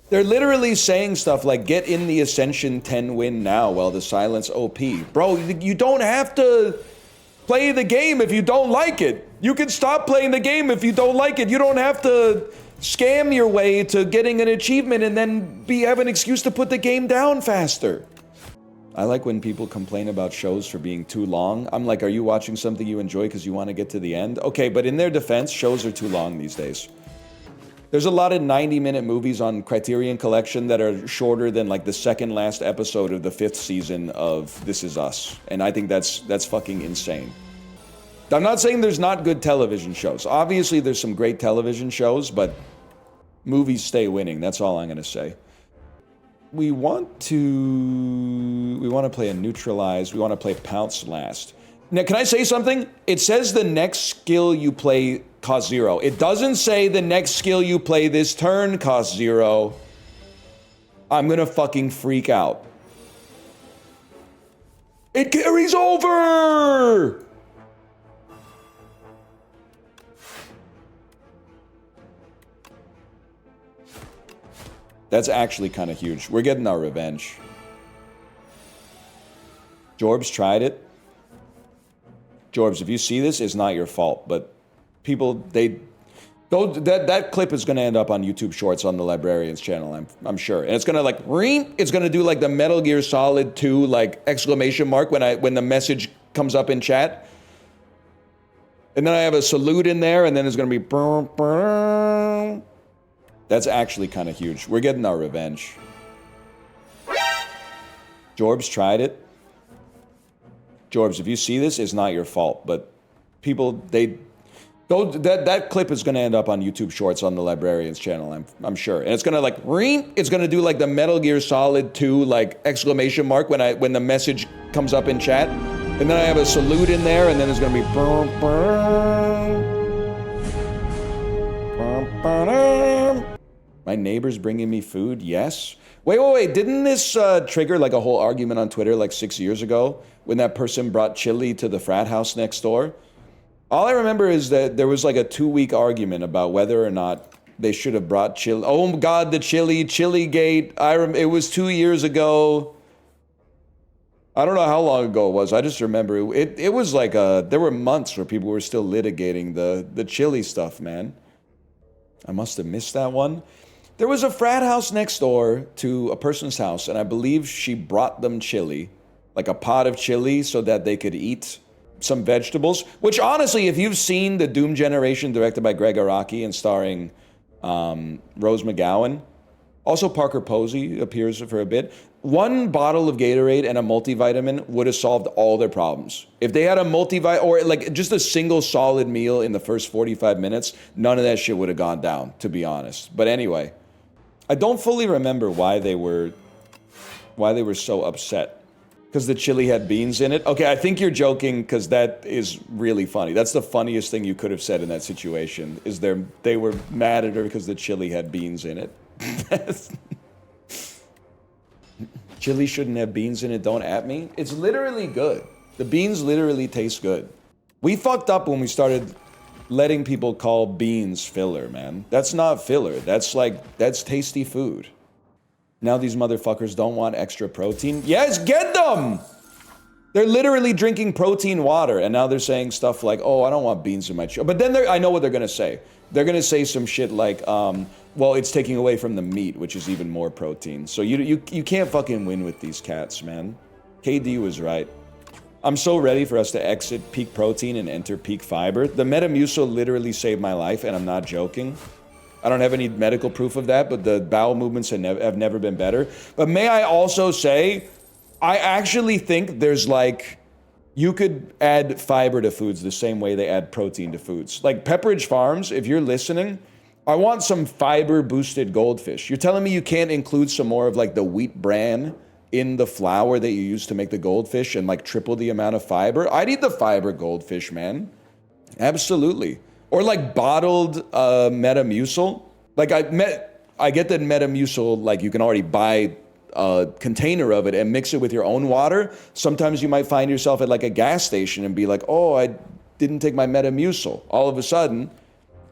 They're literally saying stuff like, get in the Ascension 10 win now while the silence OP. Bro, you don't have to play the game if you don't like it. You can stop playing the game if you don't like it. You don't have to scam your way to getting an achievement and then have an excuse to put the game down faster. I like when people complain about shows for being too long. I'm like, are you watching something you enjoy because you want to get to the end? Okay, but in their defense, shows are too long these days. There's a lot of 90-minute movies on Criterion Collection that are shorter than like the second last episode of the 5th season of This Is Us. And I think that's fucking insane. I'm not saying there's not good television shows. Obviously, there's some great television shows, but movies stay winning. That's all I'm going to say. We want to play a neutralize. We want to play pounce last. Now, can I say something? It says the next skill you play costs 0. It doesn't say the next skill you play this turn costs 0. I'm going to fucking freak out. It carries over! That's actually kind of huge. We're getting our revenge. Jorbs tried it. Jorbs, if you see this, it's not your fault. But people, Go, that clip is going to end up on YouTube Shorts on the Librarian's channel, I'm sure. And it's going to like, it's going to do like the Metal Gear Solid 2 like exclamation mark when the message comes up in chat. And then I have a salute in there, and then it's going to be burr, burr. That's actually kind of huge. We're getting our revenge. Jorbs tried it. Jorbs, if you see this, it's not your fault, but people, they go, that clip is going to end up on YouTube Shorts on the Librarian's channel, I'm sure. And it's going to like, it's going to do like the Metal Gear Solid 2 like exclamation mark when the message comes up in chat. And then I have a salute in there, and then it's going to be burr, burr. Burr, burr. My neighbor's bringing me food, yes. Wait, didn't this trigger like a whole argument on Twitter like 6 years ago when that person brought chili to the frat house next door? All I remember is that there was like a 2-week argument about whether or not they should have brought chili. Oh God, the chiligate. It was 2 years ago. I don't know how long ago it was. I just remember it was like there were months where people were still litigating the chili stuff, man. I must have missed that one. There was a frat house next door to a person's house, and I believe she brought them chili, like a pot of chili, so that they could eat some vegetables. Which honestly, if you've seen the Doom Generation directed by Greg Araki and starring Rose McGowan, also Parker Posey appears for a bit, one bottle of Gatorade and a multivitamin would have solved all their problems. If they had a multivitamin, or like just a single solid meal in the first 45 minutes, none of that shit would have gone down, to be honest. But anyway, I don't fully remember why they were so upset. Because the chili had beans in it? Okay, I think you're joking, because that is really funny. That's the funniest thing you could have said in that situation, is they were mad at her because the chili had beans in it. Chili shouldn't have beans in it, don't at me. It's literally good. The beans literally taste good. We fucked up when we started letting people call beans filler, man. That's not filler. That's tasty food. Now these motherfuckers don't want extra protein. Yes, get them! They're literally drinking protein water, and now they're saying stuff like, oh, I don't want beans in my chili. But then I know what they're gonna say. They're gonna say some shit like, well, it's taking away from the meat, which is even more protein. So you can't fucking win with these cats, man. KD was right. I'm so ready for us to exit peak protein and enter peak fiber. The Metamucil literally saved my life, and I'm not joking. I don't have any medical proof of that, but the bowel movements have never been better. But may I also say, I actually think there's like, you could add fiber to foods the same way they add protein to foods. Like Pepperidge Farms, if you're listening, I want some fiber-boosted goldfish. You're telling me you can't include some more of like the wheat bran in the flour that you use to make the goldfish and like triple the amount of fiber? I'd eat the fiber goldfish, man. Absolutely. Or like bottled Metamucil. Like I get that Metamucil, like you can already buy a container of it and mix it with your own water. Sometimes you might find yourself at like a gas station and be like, oh, I didn't take my Metamucil. All of a sudden,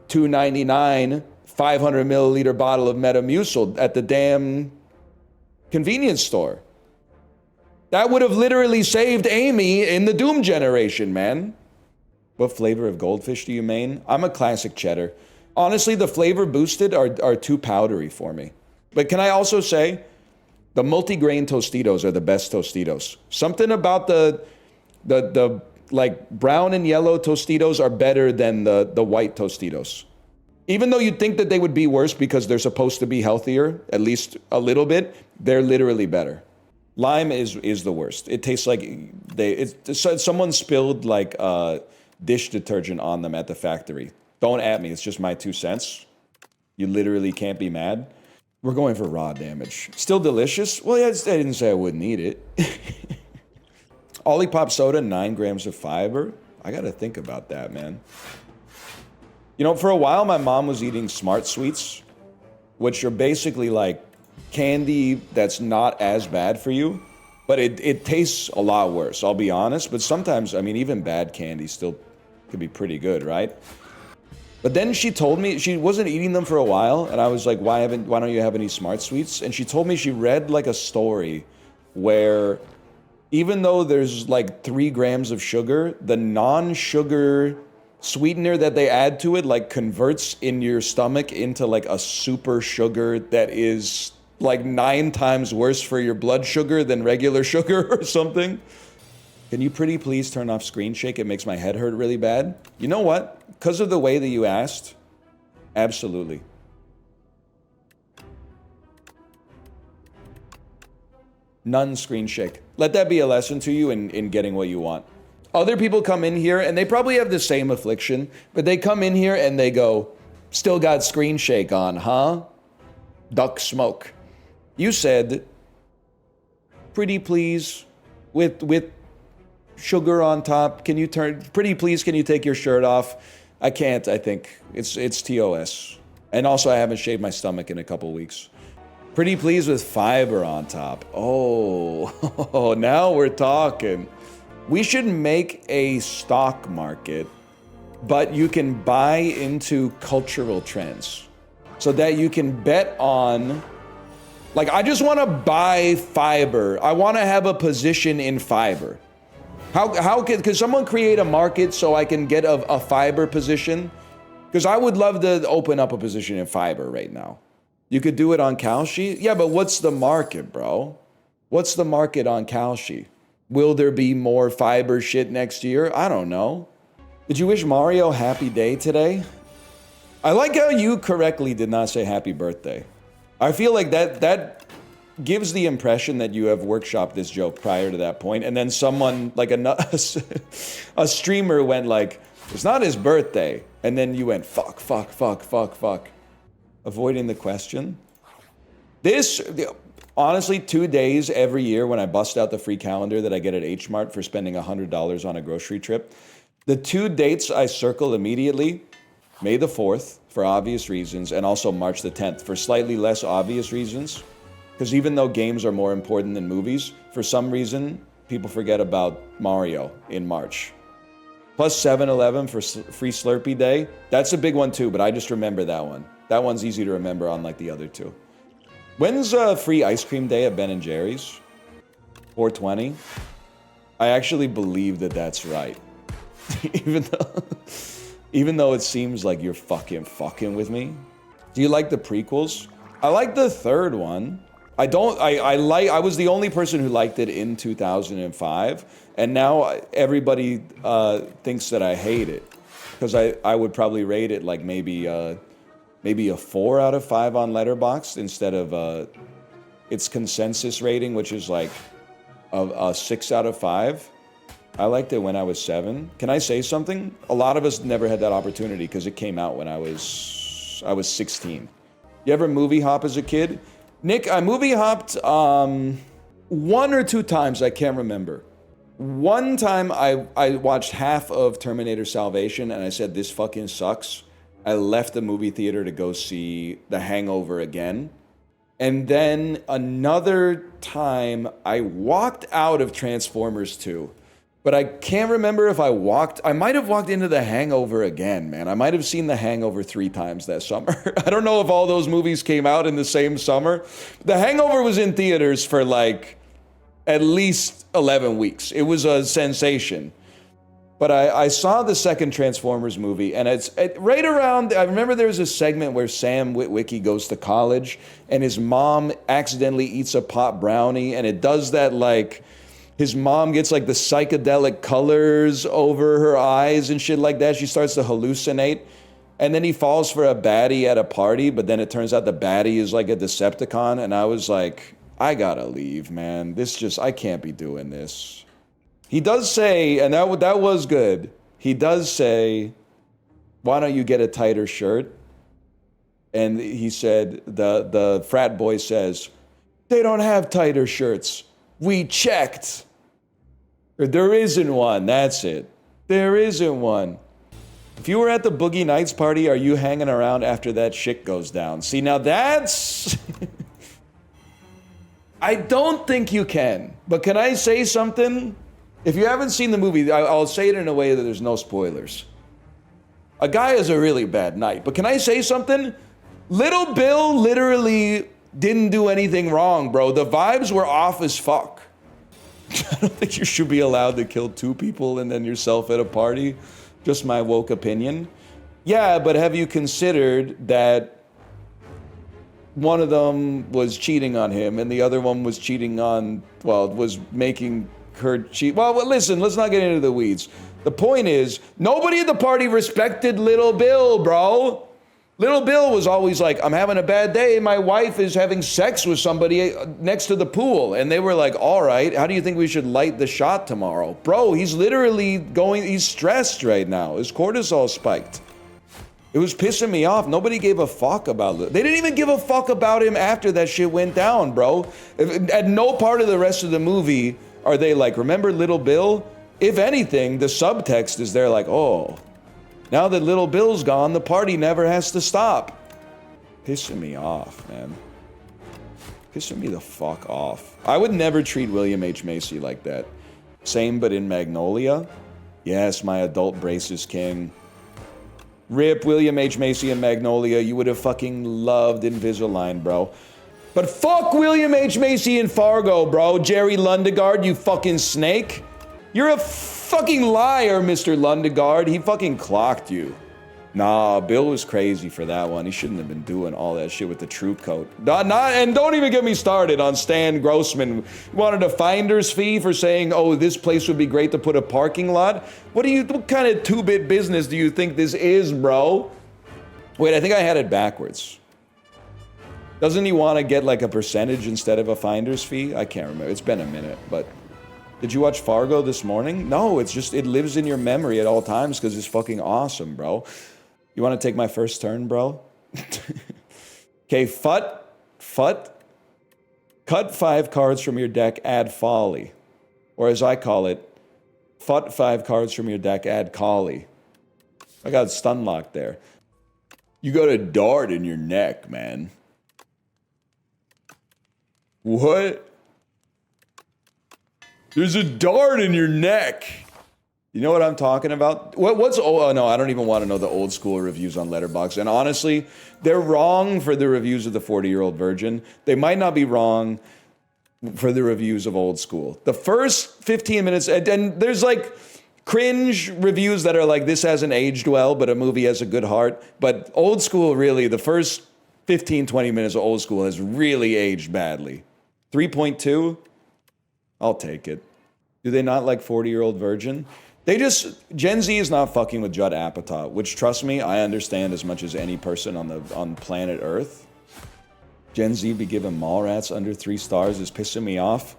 $2.99, 500 milliliter bottle of Metamucil at the damn convenience store. That would have literally saved Amy in the Doom Generation, man. What flavor of goldfish do you main? I'm a classic cheddar. Honestly, the flavor boosted are too powdery for me. But can I also say, the multi-grain Tostitos are the best Tostitos. Something about the like brown and yellow Tostitos are better than the white Tostitos. Even though you'd think that they would be worse because they're supposed to be healthier, at least a little bit, they're literally better. Lime is the worst. It tastes like someone spilled like dish detergent on them at the factory. Don't at me, it's just my 2 cents. You literally can't be mad. We're going for raw damage. Still delicious? Well, yeah, I didn't say I wouldn't eat it. Olipop soda, 9 grams of fiber. I gotta think about that, man. You know, for a while, my mom was eating Smart Sweets, which are basically like candy that's not as bad for you, but it tastes a lot worse, I'll be honest. But sometimes, I mean, even bad candy still could be pretty good, right? But then she told me she wasn't eating them for a while, and I was like, why don't you have any Smart Sweets? And she told me she read like a story where even though there's like 3 grams of sugar, the non-sugar sweetener that they add to it like converts in your stomach into like a super sugar that is like 9 times worse for your blood sugar than regular sugar or something. Can you pretty please turn off screen shake? It makes my head hurt really bad. You know what? Because of the way that you asked, absolutely. None screen shake. Let that be a lesson to you in getting what you want. Other people come in here and they probably have the same affliction, but they come in here and they go, still got screen shake on, huh? Duck smoke. You said, pretty please, with sugar on top, can you turn, pretty please, can you take your shirt off? I can't, I think. It's TOS. And also I haven't shaved my stomach in a couple weeks. Pretty please with fiber on top. Oh, now we're talking. We should make a stock market, but you can buy into cultural trends so that you can bet on, like, I just want to buy fiber. I want to have a position in fiber. How could someone create a market so I can get a fiber position? Because I would love to open up a position in fiber right now. You could do it on Kalshi? Yeah, but what's the market, bro? What's the market on Kalshi? Will there be more fiber shit next year? I don't know. Did you wish Mario happy day today? I like how you correctly did not say happy birthday. I feel like that gives the impression that you have workshopped this joke prior to that point, and then someone, like a streamer went like, it's not his birthday, and then you went, fuck. Avoiding the question. Honestly, 2 days every year when I bust out the free calendar that I get at H Mart for spending $100 on a grocery trip, the 2 dates I circle immediately, May the 4th for obvious reasons, and also March the 10th for slightly less obvious reasons. Because even though games are more important than movies, for some reason, people forget about Mario in March. Plus 7-Eleven for free Slurpee Day. That's a big one too, but I just remember that one. That one's easy to remember unlike the other two. When's free ice cream day at Ben & Jerry's? 420? I actually believe that that's right. even though it seems like you're fucking with me. Do you like the prequels? I like the third one. I was the only person who liked it in 2005, and now everybody thinks that I hate it. Because I would probably rate it like maybe a 4 out of 5 on Letterboxd instead of its consensus rating, which is like a 6 out of 5. I liked it when I was 7. Can I say something? A lot of us never had that opportunity because it came out when I was 16. You ever movie hop as a kid? Nick, I movie hopped 1 or 2 times, I can't remember. One time I watched half of Terminator Salvation and I said, this fucking sucks. I left the movie theater to go see The Hangover again. And then another time I walked out of Transformers 2. But I can't remember if I might have walked into The Hangover again, man. I might have seen The Hangover 3 times that summer. I don't know if all those movies came out in the same summer. The Hangover was in theaters for like at least 11 weeks. It was a sensation. But I saw the second Transformers movie, and it's right around, I remember there was a segment where Sam Witwicky goes to college, and his mom accidentally eats a pot brownie, and it does that like, his mom gets like the psychedelic colors over her eyes and shit like that. She starts to hallucinate. And then he falls for a baddie at a party, but then it turns out the baddie is like a Decepticon. And I was like, I gotta leave, man. I can't be doing this. He does say, and that was good. He does say, why don't you get a tighter shirt? And he said, the frat boy says, they don't have tighter shirts. We checked. Or there isn't one, that's it. There isn't one. If you were at the Boogie Nights party, are you hanging around after that shit goes down? See, now that's... I don't think you can. But can I say something? If you haven't seen the movie, I'll say it in a way that there's no spoilers. A guy has a really bad night. But can I say something? Little Bill literally didn't do anything wrong, bro. The vibes were off as fuck. I don't think you should be allowed to kill 2 people and then yourself at a party. Just my woke opinion. Yeah, but have you considered that one of them was cheating on him and the other one was cheating on, well, was making her cheat? Well, listen, let's not get into the weeds. The point is, nobody at the party respected Little Bill, bro. Little Bill was always like, I'm having a bad day. My wife is having sex with somebody next to the pool. And they were like, all right, how do you think we should light the shot tomorrow? Bro, he's literally he's stressed right now. His cortisol spiked. It was pissing me off. Nobody gave a fuck about it. They didn't even give a fuck about him after that shit went down, bro. At no part of the rest of the movie are they like, remember Little Bill? If anything, the subtext is they're like, oh, now that Little Bill's gone, the party never has to stop. Pissing me off, man. Pissing me the fuck off. I would never treat William H. Macy like that. Same, but in Magnolia. Yes, my adult brace is king. Rip William H. Macy and Magnolia. You would have fucking loved Invisalign, bro. But fuck William H. Macy and Fargo, bro. Jerry Lundegaard, you fucking snake. You're a fucking liar, Mr. Lundegaard. He fucking clocked you. Nah, Bill was crazy for that one. He shouldn't have been doing all that shit with the troop coat. And don't even get me started on Stan Grossman. Wanted a finder's fee for saying, oh, this place would be great to put a parking lot. What kind of two-bit business do you think this is, bro? Wait, I think I had it backwards. Doesn't he want to get like a percentage instead of a finder's fee? I can't remember. It's been a minute, but... Did you watch Fargo this morning? No, it's just, it lives in your memory at all times because it's fucking awesome, bro. You want to take my first turn, bro? Okay, cut 5 cards from your deck, add folly. Or as I call it, fut 5 cards from your deck, add collie. I got stun locked there. You got a dart in your neck, man. What? There's a dart in your neck. You know what I'm talking about? Oh no, I don't even want to know the old school reviews on Letterboxd. And honestly, they're wrong for the reviews of the 40-year-old virgin. They might not be wrong for the reviews of old school. The first 15 minutes, and there's like cringe reviews that are like, this hasn't aged well, but a movie has a good heart. But old school, really, the first 15, 20 minutes of old school has really aged badly. 3.2? I'll take it. Do they not like 40-year-old virgin? Gen Z is not fucking with Judd Apatow, which, trust me, I understand as much as any person on planet Earth. Gen Z be giving Mallrats under 3 stars is pissing me off.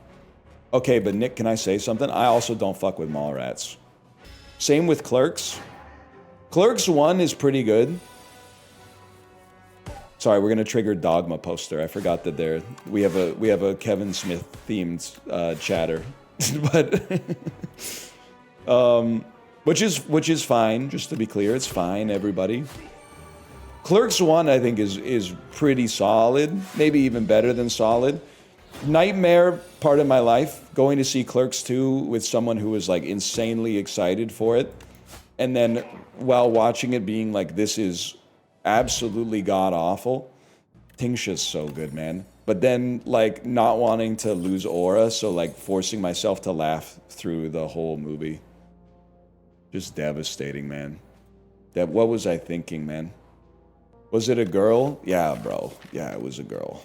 Okay, but Nick, can I say something? I also don't fuck with Mallrats. Same with Clerks. Clerks 1 is pretty good. Sorry, we're gonna trigger Dogma poster. I forgot that we have a Kevin Smith themed chatter, but which is fine. Just to be clear, it's fine. Everybody. Clerks 1, I think, is pretty solid. Maybe even better than solid. Nightmare part of my life. Going to see Clerks 2 with someone who was like insanely excited for it, and then while watching it being like, this is absolutely god awful. Tingsha's so good, man. But then like not wanting to lose aura, so like forcing myself to laugh through the whole movie. Just devastating, man. What was I thinking, man? Was it a girl? Yeah, bro. Yeah, it was a girl.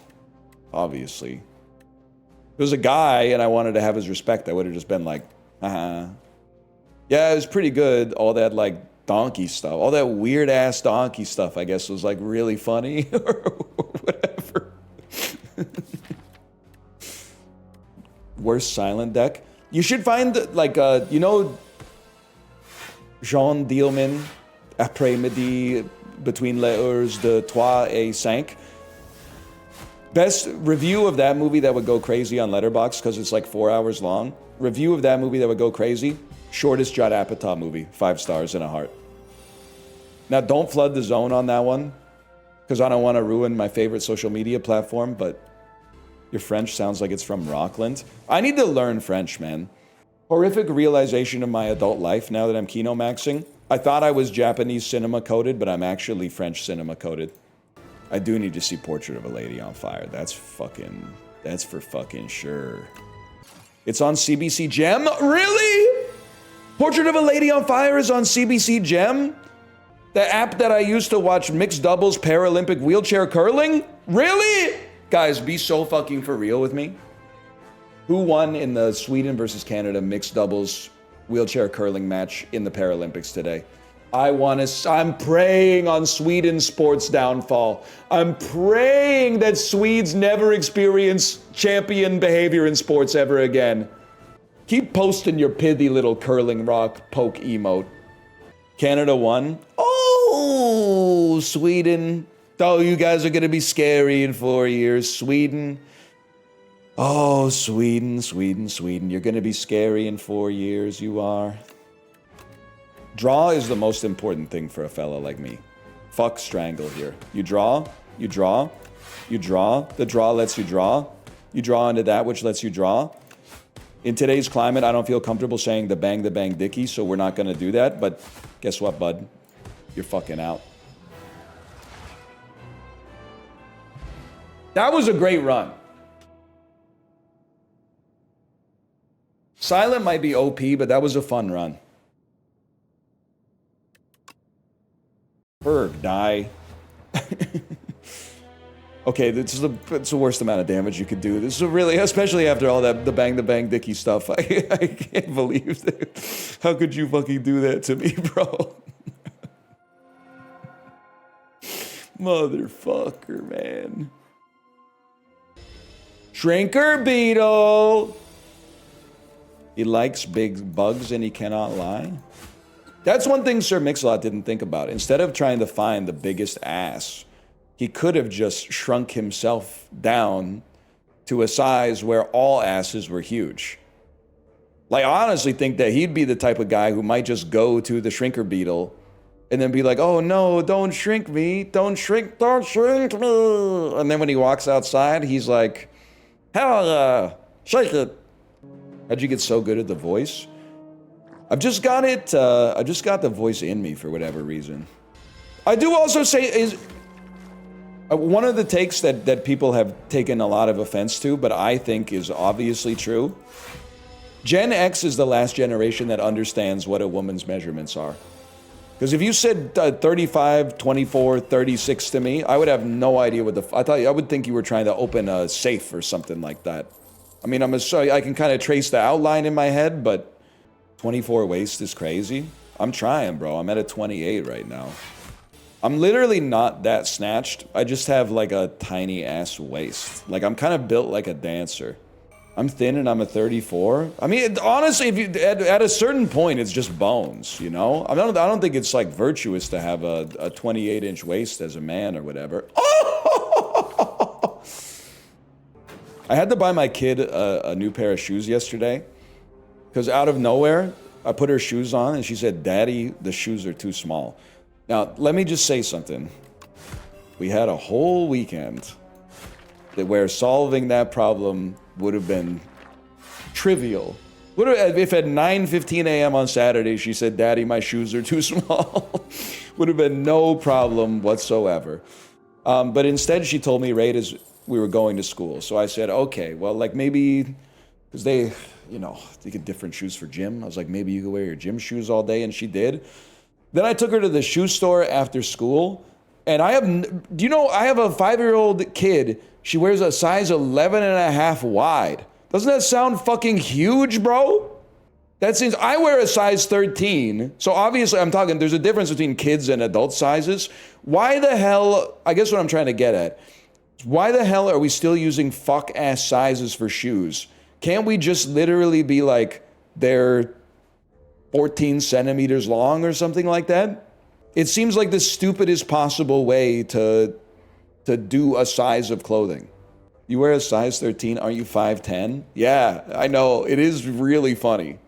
Obviously. If it was a guy and I wanted to have his respect, I would have just been like, yeah, it was pretty good. All that like donkey stuff, all that weird ass donkey stuff, I guess was like really funny or whatever. Worst silent deck. You should find like you know, Jean Dielman, après-midi, between les heures de 3 et 5. Best review of that movie that would go crazy on Letterboxd because it's like 4 hours long. Review of that movie that would go crazy. Shortest Judd Apatow movie, 5 stars and a heart. Now, don't flood the zone on that one, because I don't want to ruin my favorite social media platform, but your French sounds like it's from Rockland. I need to learn French, man. Horrific realization of my adult life now that I'm Kino maxing. I thought I was Japanese cinema coded, but I'm actually French cinema coded. I do need to see Portrait of a Lady on Fire. That's for fucking sure. It's on CBC Gem? Really? Portrait of a Lady on Fire is on CBC Gem? The app that I used to watch mixed doubles Paralympic wheelchair curling? Really? Guys, be so fucking for real with me. Who won in the Sweden versus Canada mixed doubles wheelchair curling match in the Paralympics today? I'm praying on Sweden's sports downfall. I'm praying that Swedes never experience champion behavior in sports ever again. Keep posting your pithy little curling rock poke emote. Canada won. Oh, Sweden. Oh, you guys are going to be scary in 4 years. Sweden. Oh, Sweden. You're going to be scary in 4 years. You are. Draw is the most important thing for a fella like me. Fuck strangle here. You draw. The draw lets you draw. You draw into that which lets you draw. In today's climate, I don't feel comfortable saying the bang dicky, so we're not going to do that. But guess what, bud? You're fucking out. That was a great run. Silent might be OP, but that was a fun run. Berg, die. Okay, it's the worst amount of damage you could do. This is really, especially after all that, the bang dicky stuff. I can't believe that. How could you fucking do that to me, bro? Motherfucker, man. Shrinker Beetle. He likes big bugs and he cannot lie. That's one thing Sir Mix-a-Lot didn't think about. Instead of trying to find the biggest ass, he could have just shrunk himself down to a size where all asses were huge. Like, I honestly think that he'd be the type of guy who might just go to the Shrinker Beetle and then be like, oh no, don't shrink me, don't shrink me. And then when he walks outside, he's like, hell, shake it. How'd you get so good at the voice? I've just got it, I just got the voice in me for whatever reason. I do also say is, one of the takes that people have taken a lot of offense to, but I think is obviously true. Gen X is the last generation that understands what a woman's measurements are. Because if you said 35, 24, 36 to me, I would have no idea what I would think you were trying to open a safe or something like that. I mean, I can kind of trace the outline in my head, but 24 waist is crazy. I'm trying, bro. I'm at a 28 right now. I'm literally not that snatched. I just have like a tiny ass waist. Like, I'm kind of built like a dancer. I'm thin and I'm a 34. I mean, honestly, if you at a certain point, it's just bones, you know? I don't think it's like virtuous to have a 28-inch waist as a man or whatever. Oh! I had to buy my kid a new pair of shoes yesterday. Because out of nowhere, I put her shoes on and she said, Daddy, the shoes are too small. Now, let me just say something. We had a whole weekend where solving that problem would have been trivial. If at 9:15 a.m. on Saturday, she said, Daddy, my shoes are too small, would have been no problem whatsoever. But instead, she told me right as we were going to school. So I said, okay, well, like maybe, because they get different shoes for gym. I was like, maybe you could wear your gym shoes all day, and she did. Then I took her to the shoe store after school, and I have a 5-year-old kid. She wears a size 11 and a half wide. Doesn't that sound fucking huge, bro? That seems, I wear a size 13, so obviously I'm talking, there's a difference between kids and adult sizes. Why the hell, I guess what I'm trying to get at, why the hell are we still using fuck-ass sizes for shoes? Can't we just literally be like, they're 14 centimeters long or something like that? It seems like the stupidest possible way to do a size of clothing. You wear a size 13, aren't you 5'10"? Yeah, I know, it is really funny.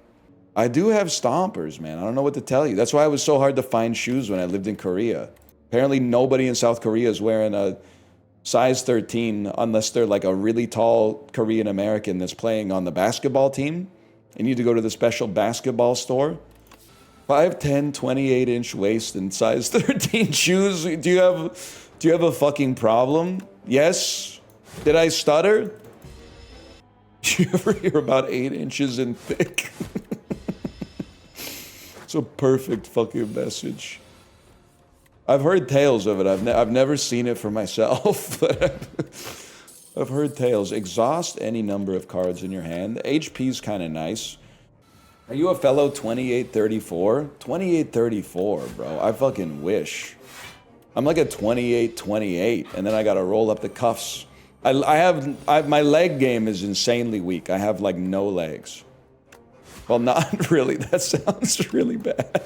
I do have stompers, man. I don't know what to tell you. That's why it was so hard to find shoes when I lived in Korea. Apparently nobody in South Korea is wearing a size 13 unless they're like a really tall Korean American that's playing on the basketball team. You need to go to the special basketball store. 5'10", 28-inch waist and size 13 shoes. Do you have a fucking problem? Yes? Did I stutter? You ever hear about 8 inches in thick? It's a perfect fucking message. I've heard tales of it. I've never seen it for myself, but I've heard tales. Exhaust any number of cards in your hand. HP's kind of nice. Are you a fellow 2834? 2834, bro. I fucking wish. I'm like a 2828, and then I gotta roll up the cuffs. My leg game is insanely weak. I have like no legs. Well, not really. That sounds really bad.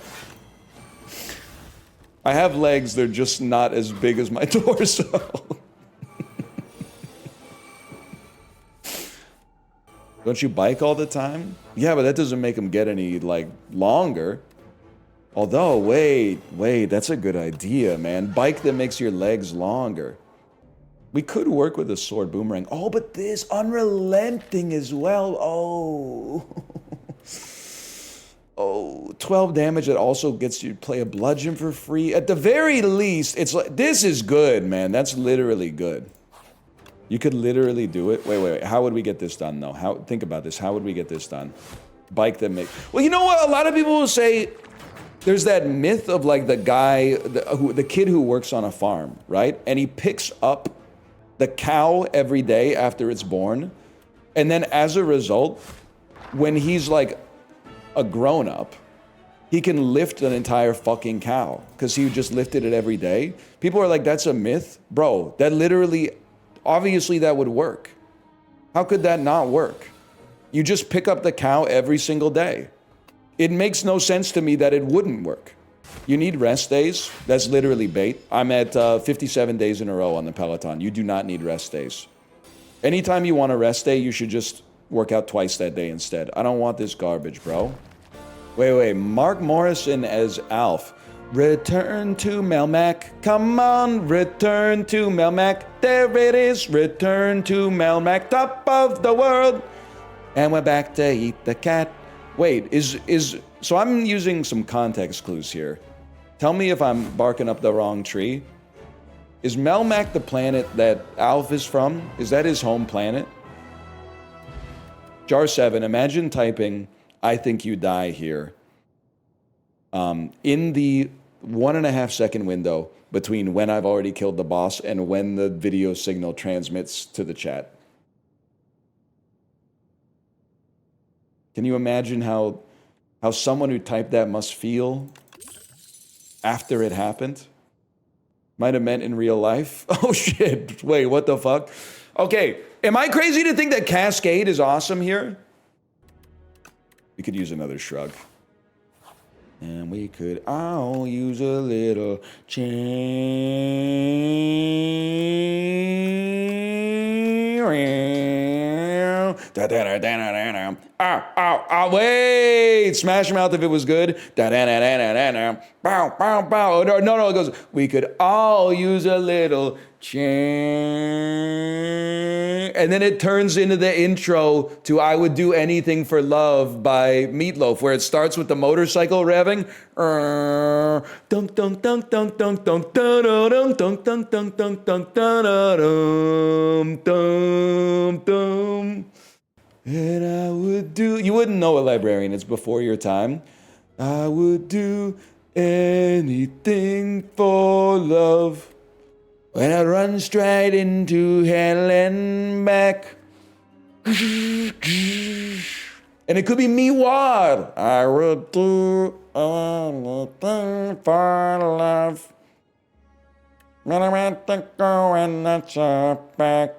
I have legs, they're just not as big as my torso. Don't you bike all the time? Yeah, but that doesn't make them get any, like, longer. Although, wait, that's a good idea, man. Bike that makes your legs longer. We could work with a sword boomerang. Oh, but this unrelenting as well. Oh. Oh, 12 damage that also gets you to play a bludgeon for free. At the very least, it's like, this is good, man. That's literally good. You could literally do it. Wait. How would we get this done, though? Think about this. How would we get this done? Bike that make... Well, you know what? A lot of people will say there's that myth of, like, the guy, the kid who works on a farm, right? And he picks up the cow every day after it's born. And then as a result, when he's, like, a grown-up, he can lift an entire fucking cow because he just lifted it every day. People are like, that's a myth? Bro, that literally... Obviously, that would work. How could that not work? You just pick up the cow every single day. It makes no sense to me that it wouldn't work. You need rest days. That's literally bait. I'm at 57 days in a row on the Peloton. You do not need rest days. Anytime you want a rest day, you should just work out twice that day instead. I don't want this garbage, bro. Wait. Mark Morrison as Alf. Return to Melmac. Come on, return to Melmac. There it is. Return to Melmac, top of the world. And we're back to eat the cat. Wait, so I'm using some context clues here. Tell me if I'm barking up the wrong tree. Is Melmac the planet that Alf is from? Is that his home planet? Jar 7, imagine typing, I think you die here. In the 1.5 second window between when I've already killed the boss and when the video signal transmits to the chat. Can you imagine how someone who typed that must feel after it happened? Might have meant in real life. Oh shit, wait, what the fuck? Okay, am I crazy to think that Cascade is awesome here? We could use another shrug. And we could all use a little wait! Smash Mouth if it was good. No, it goes, we could all use a little and then it turns into the intro to I Would Do Anything for Love by Meatloaf, where it starts with the motorcycle revving. And I would do... You wouldn't know it, Librarian. It's before your time. I would do anything for love. When I run straight into hell and back. And it could be me wild. I would do anything for love. When I went to go and I shot back.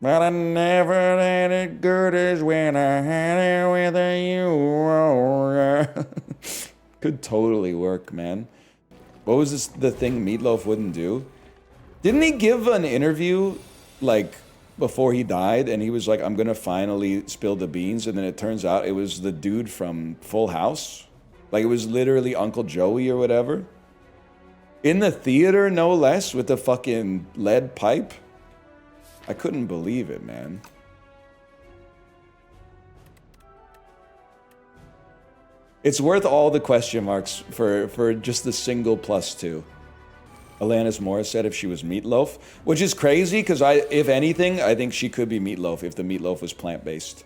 But I never had it good as when I had it with you. Could totally work, man. What was the thing Meatloaf wouldn't do? Didn't he give an interview, like, before he died, and he was like, I'm gonna finally spill the beans, and then it turns out it was the dude from Full House? Like, it was literally Uncle Joey or whatever? In the theater, no less, with the fucking lead pipe? I couldn't believe it, man. It's worth all the question marks for just the single +2. Alanis Morris said if she was Meatloaf, which is crazy because if anything, I think she could be Meatloaf if the Meatloaf was plant-based.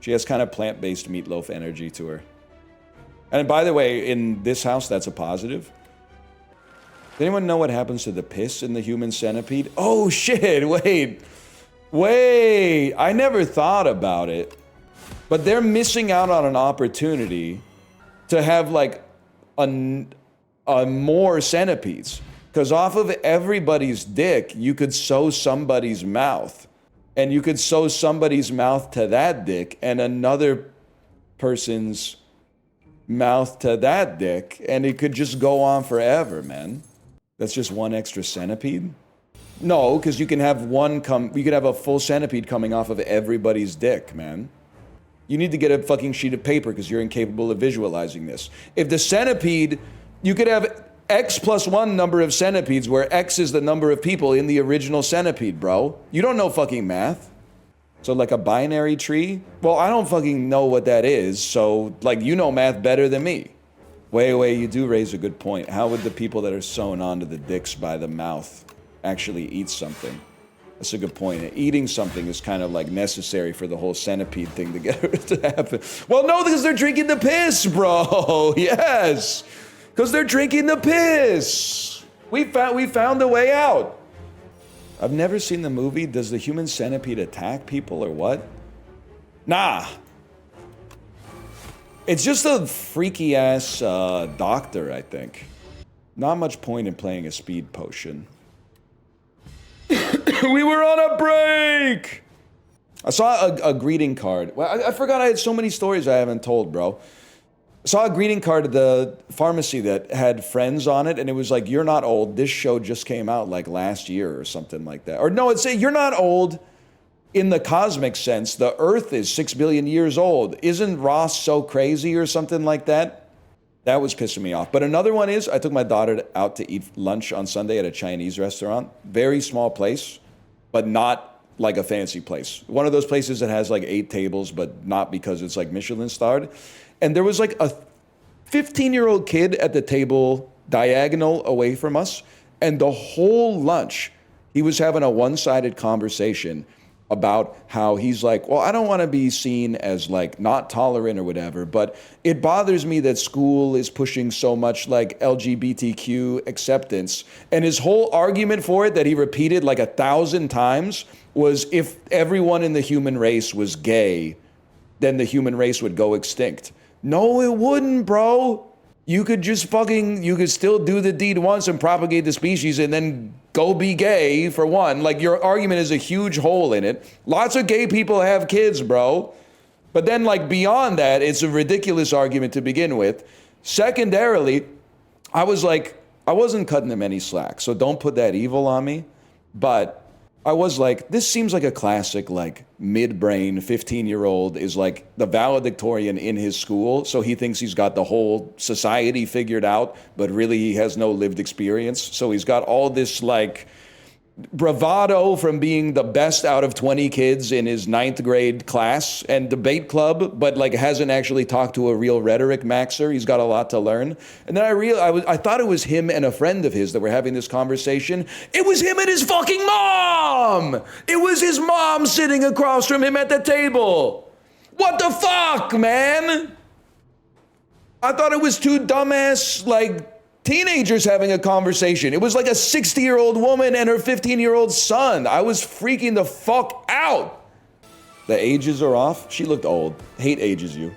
She has kind of plant-based Meatloaf energy to her. And by the way, in this house, that's a positive. Does anyone know what happens to the piss in the human centipede? Oh shit, wait, I never thought about it. But they're missing out on an opportunity to have like more centipedes. Because off of everybody's dick, you could sew somebody's mouth. And you could sew somebody's mouth to that dick and another person's mouth to that dick. And it could just go on forever, man. That's just one extra centipede? No, because you can have you could have a full centipede coming off of everybody's dick, man. You need to get a fucking sheet of paper because you're incapable of visualizing this. If the centipede, you could have X plus 1 number of centipedes where X is the number of people in the original centipede, bro. You don't know fucking math. So like a binary tree? Well, I don't fucking know what that is, so like you know math better than me. Wait, you do raise a good point. How would the people that are sewn onto the dicks by the mouth actually eat something? That's a good point. Eating something is kind of like necessary for the whole centipede thing to get to happen. Well, no, because they're drinking the piss, bro. Yes, because they're drinking the piss. We found a way out. I've never seen the movie. Does the human centipede attack people or what? Nah. It's just a freaky ass doctor, I think. Not much point in playing a speed potion. We were on a break! I saw a greeting card. Well, I forgot I had so many stories I haven't told, bro. I saw a greeting card at the pharmacy that had friends on it, and it was like, you're not old. This show just came out like last year or something like that. Or no, it's you're not old in the cosmic sense. The Earth is 6 billion years old. Isn't Ross so crazy or something like that? That was pissing me off. But another one is, I took my daughter out to eat lunch on Sunday at a Chinese restaurant. Very small place, but not like a fancy place. One of those places that has like 8 tables, but not because it's like Michelin starred. And there was like a 15-year-old kid at the table diagonal away from us. And the whole lunch, he was having a one-sided conversation about how he's like, well, I don't want to be seen as like not tolerant or whatever, but it bothers me that school is pushing so much like LGBTQ acceptance. And his whole argument for it that he repeated like 1,000 times was if everyone in the human race was gay, then the human race would go extinct. No, it wouldn't, bro. You could just you could still do the deed once and propagate the species and then go be gay for one. Like your argument is a huge hole in it. Lots of gay people have kids, bro. But then like beyond that, it's a ridiculous argument to begin with. Secondarily, I wasn't cutting him any slack, so don't put that evil on me. But I was like, this seems like a classic, like, mid-brain 15-year-old is like the valedictorian in his school, so he thinks he's got the whole society figured out, but really he has no lived experience. So he's got all this, like, bravado from being the best out of 20 kids in his 9th grade class and debate club, but like hasn't actually talked to a real rhetoric maxer. He's got a lot to learn. And then I thought it was him and a friend of his that were having this conversation. It was him and his fucking mom! It was his mom sitting across from him at the table. What the fuck, man? I thought it was 2 dumbass, like, teenagers having a conversation. It was like a 60-year-old woman and her 15-year-old son. I was freaking the fuck out. The ages are off. She looked old. Hate ages you.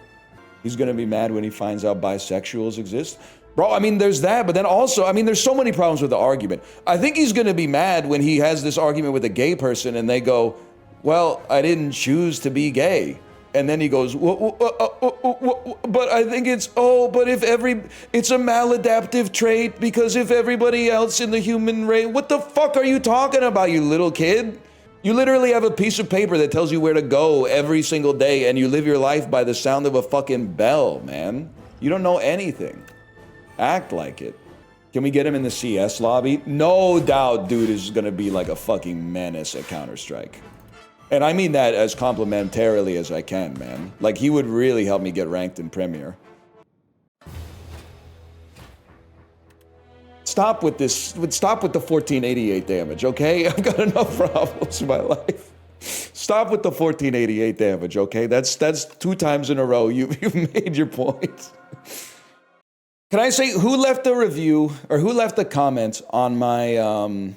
He's gonna be mad when he finds out bisexuals exist. Bro, I mean, there's that, but then also, I mean, there's so many problems with the argument. I think he's gonna be mad when he has this argument with a gay person and they go, well, I didn't choose to be gay. And then he goes, but I think it's a maladaptive trait because if everybody else in the human race, what the fuck are you talking about, you little kid? You literally have a piece of paper that tells you where to go every single day and you live your life by the sound of a fucking bell, man. You don't know anything. Act like it. Can we get him in the CS lobby? No doubt dude is gonna be like a fucking menace at Counter-Strike. And I mean that as complimentarily as I can, man. Like, he would really help me get ranked in Premier. Stop with the 1488 damage, okay? I've got enough problems in my life. Stop with the 1488 damage, okay? That's 2 times in a row you've made your point. Can I say who left the review or who left the comment on my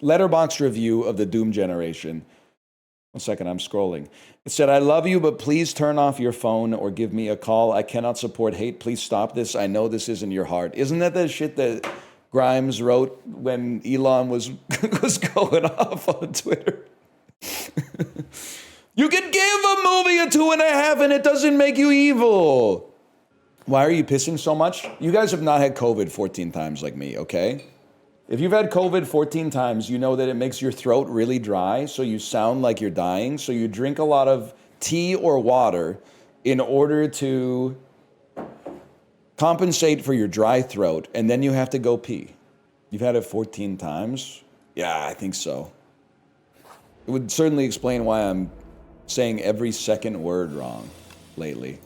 letterbox review of the Doom Generation? 1 second, I'm scrolling. It said, I love you, but please turn off your phone or give me a call. I cannot support hate. Please stop this. I know this isn't your heart. Isn't that the shit that Grimes wrote when Elon was going off on Twitter? You can give a movie a 2.5 and it doesn't make you evil. Why are you pissing so much? You guys have not had COVID 14 times like me, okay? If you've had COVID 14 times, you know that it makes your throat really dry, so you sound like you're dying. So you drink a lot of tea or water in order to compensate for your dry throat, and then you have to go pee. You've had it 14 times? Yeah, I think so. It would certainly explain why I'm saying every second word wrong lately.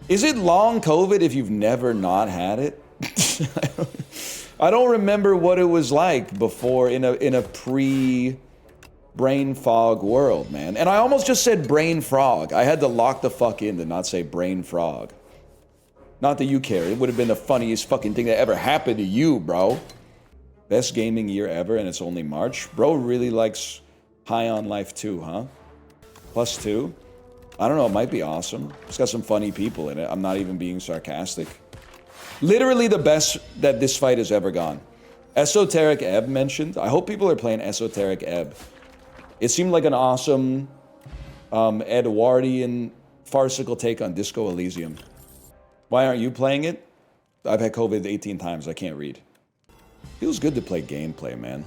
Is it long COVID if you've never not had it? I don't remember what it was like before in a pre-brain fog world, man. And I almost just said brain frog. I had to lock the fuck in to not say brain frog. Not that you care. It would have been the funniest fucking thing that ever happened to you, bro. Best gaming year ever, and it's only March. Bro really likes High on Life 2, huh? +2? I don't know, it might be awesome. It's got some funny people in it. I'm not even being sarcastic. Literally the best that this fight has ever gone. Esoteric Ebb mentioned. I hope people are playing Esoteric Ebb. It seemed like an awesome Edwardian farcical take on Disco Elysium. Why aren't you playing it? I've had COVID 18 times, I can't read. Feels good to play gameplay, man.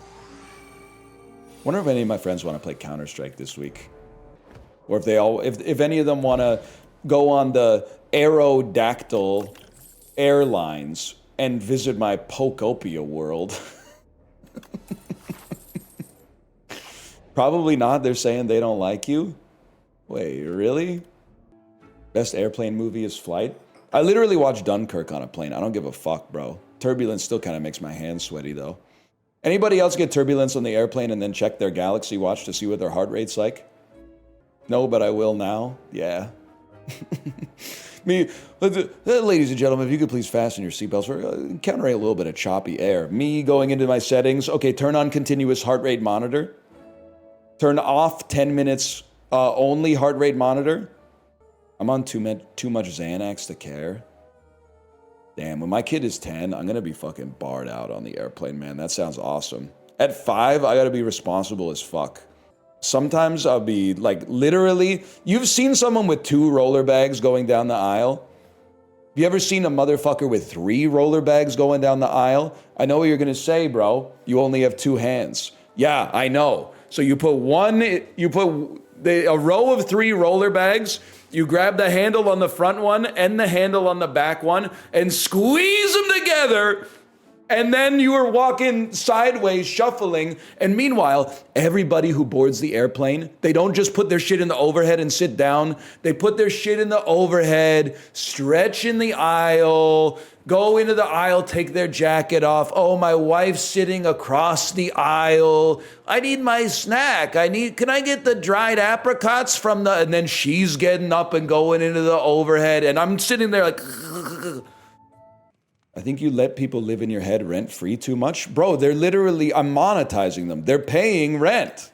Wonder if any of my friends want to play Counter-Strike this week. Or if they all, if any of them want to go on the Aerodactyl Airlines and visit my Pokopia world. Probably not. They're saying they don't like you. Wait, really? Best airplane movie is Flight? I literally watched Dunkirk on a plane. I don't give a fuck, bro. Turbulence still kind of makes my hands sweaty, though. Anybody else get turbulence on the airplane and then check their Galaxy Watch to see what their heart rate's like? No, but I will now. Yeah. Ladies and gentlemen, if you could please fasten your seatbelts. We're encountering a little bit of choppy air. Me going into my settings. Okay, turn on continuous heart rate monitor. Turn off 10 minutes only heart rate monitor. I'm on too much Xanax to care. Damn, when my kid is 10, I'm going to be fucking barred out on the airplane, man. That sounds awesome. At 5, I got to be responsible as fuck. Sometimes I'll be like literally, you've seen someone with 2 roller bags going down the aisle? Have you ever seen a motherfucker with 3 roller bags going down the aisle? I know what you're gonna say, bro. You only have 2 hands. Yeah, I know. So you put a row of 3 roller bags, you grab the handle on the front one and the handle on the back one and squeeze them together. And then you are walking sideways, shuffling. And meanwhile, everybody who boards the airplane, they don't just put their shit in the overhead and sit down. They put their shit in the overhead, stretch in the aisle, go into the aisle, take their jacket off. Oh, my wife's sitting across the aisle. I need my snack. Can I get the dried apricots from the, and then she's getting up and going into the overhead. And I'm sitting there like, I think you let people live in your head rent-free too much. Bro, they're literally, I'm monetizing them. They're paying rent.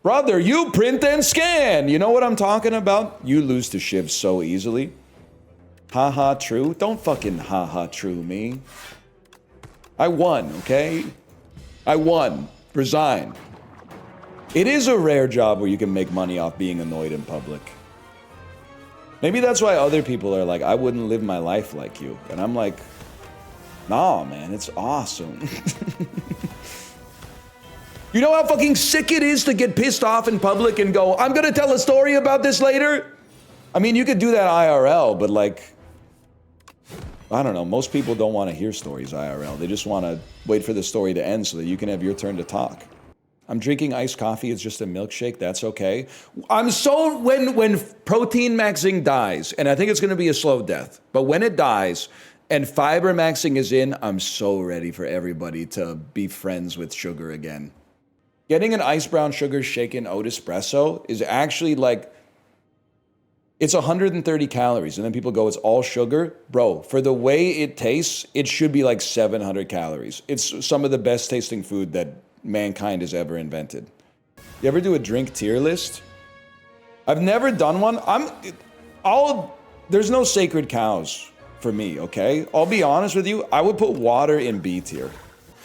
Brother, you print and scan. You know what I'm talking about? You lose to Shiv so easily. Ha-ha, true. Don't fucking ha-ha, true me. I won, okay? I won. Resign. It is a rare job where you can make money off being annoyed in public. Maybe that's why other people are like, I wouldn't live my life like you. And I'm like, nah, man, it's awesome. You know how fucking sick it is to get pissed off in public and go, I'm gonna tell a story about this later? I mean, you could do that IRL, but like, I don't know, most people don't want to hear stories IRL. They just want to wait for the story to end so that you can have your turn to talk. I'm drinking iced coffee. It's just a milkshake. That's okay. I'm so, when protein maxing dies, and I think it's going to be a slow death, but when it dies and fiber maxing is in, I'm so ready for everybody to be friends with sugar again. Getting an ice brown sugar shaken oat espresso is actually like, It's 130 calories. And then people go, it's all sugar. Bro, for the way it tastes, it should be like 700 calories. It's some of the best tasting food that mankind has ever invented. You ever do a drink tier list? I've never done one. There's no sacred cows for me, okay? I'll be honest with you. I would put water in B tier.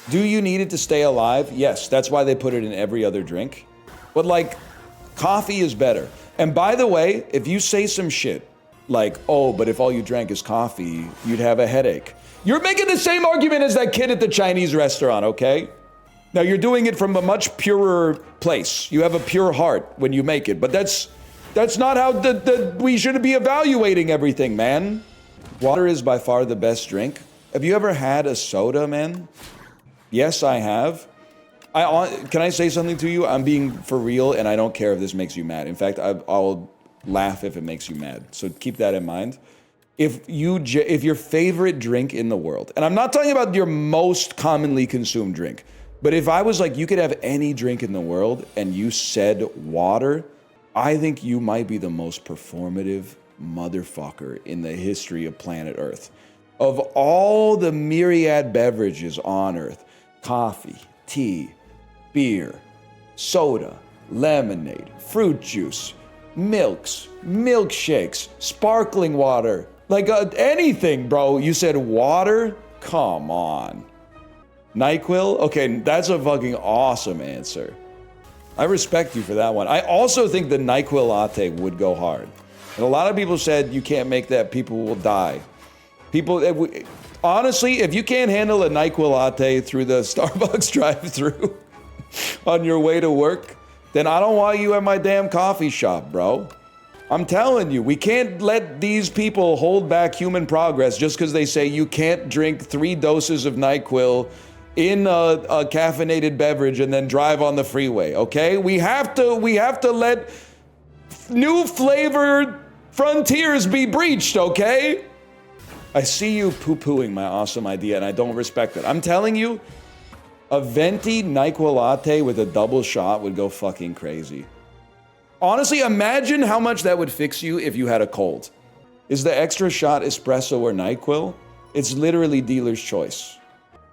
Do you need it to stay alive? Yes, that's why they put it in every other drink. But like, coffee is better. And by the way, if you say some shit like, oh, but if all you drank is coffee, you'd have a headache. You're making the same argument as that kid at the Chinese restaurant, okay? Now you're doing it from a much purer place. You have a pure heart when you make it, but that's not how we should be evaluating everything, man. Water is by far the best drink. Have you ever had a soda, man? Yes, I have. Can I say something to you? I'm being for real, and I don't care if this makes you mad. In fact, I'll laugh if it makes you mad. So keep that in mind. If your favorite drink in the world, and I'm not talking about your most commonly consumed drink, but if I was like, you could have any drink in the world, and you said water, I think you might be the most performative motherfucker in the history of planet Earth. Of all the myriad beverages on Earth, coffee, tea, beer, soda, lemonade, fruit juice, milks, milkshakes, sparkling water, like anything, bro. You said water? Come on. Nyquil? Okay, that's a fucking awesome answer. I respect you for that one. I also think the Nyquil Latte would go hard. And a lot of people said you can't make that, people will die. Honestly, if you can't handle a Nyquil Latte through the Starbucks drive-thru on your way to work, then I don't want you at my damn coffee shop, bro. I'm telling you, we can't let these people hold back human progress just because they say you can't drink 3 doses of NyQuil in a caffeinated beverage and then drive on the freeway, okay? We have to let new flavored frontiers be breached, okay? I see you poo-pooing my awesome idea and I don't respect it. I'm telling you, a venti NyQuil Latte with a double shot would go fucking crazy. Honestly, imagine how much that would fix you if you had a cold. Is the extra shot espresso or NyQuil? It's literally dealer's choice.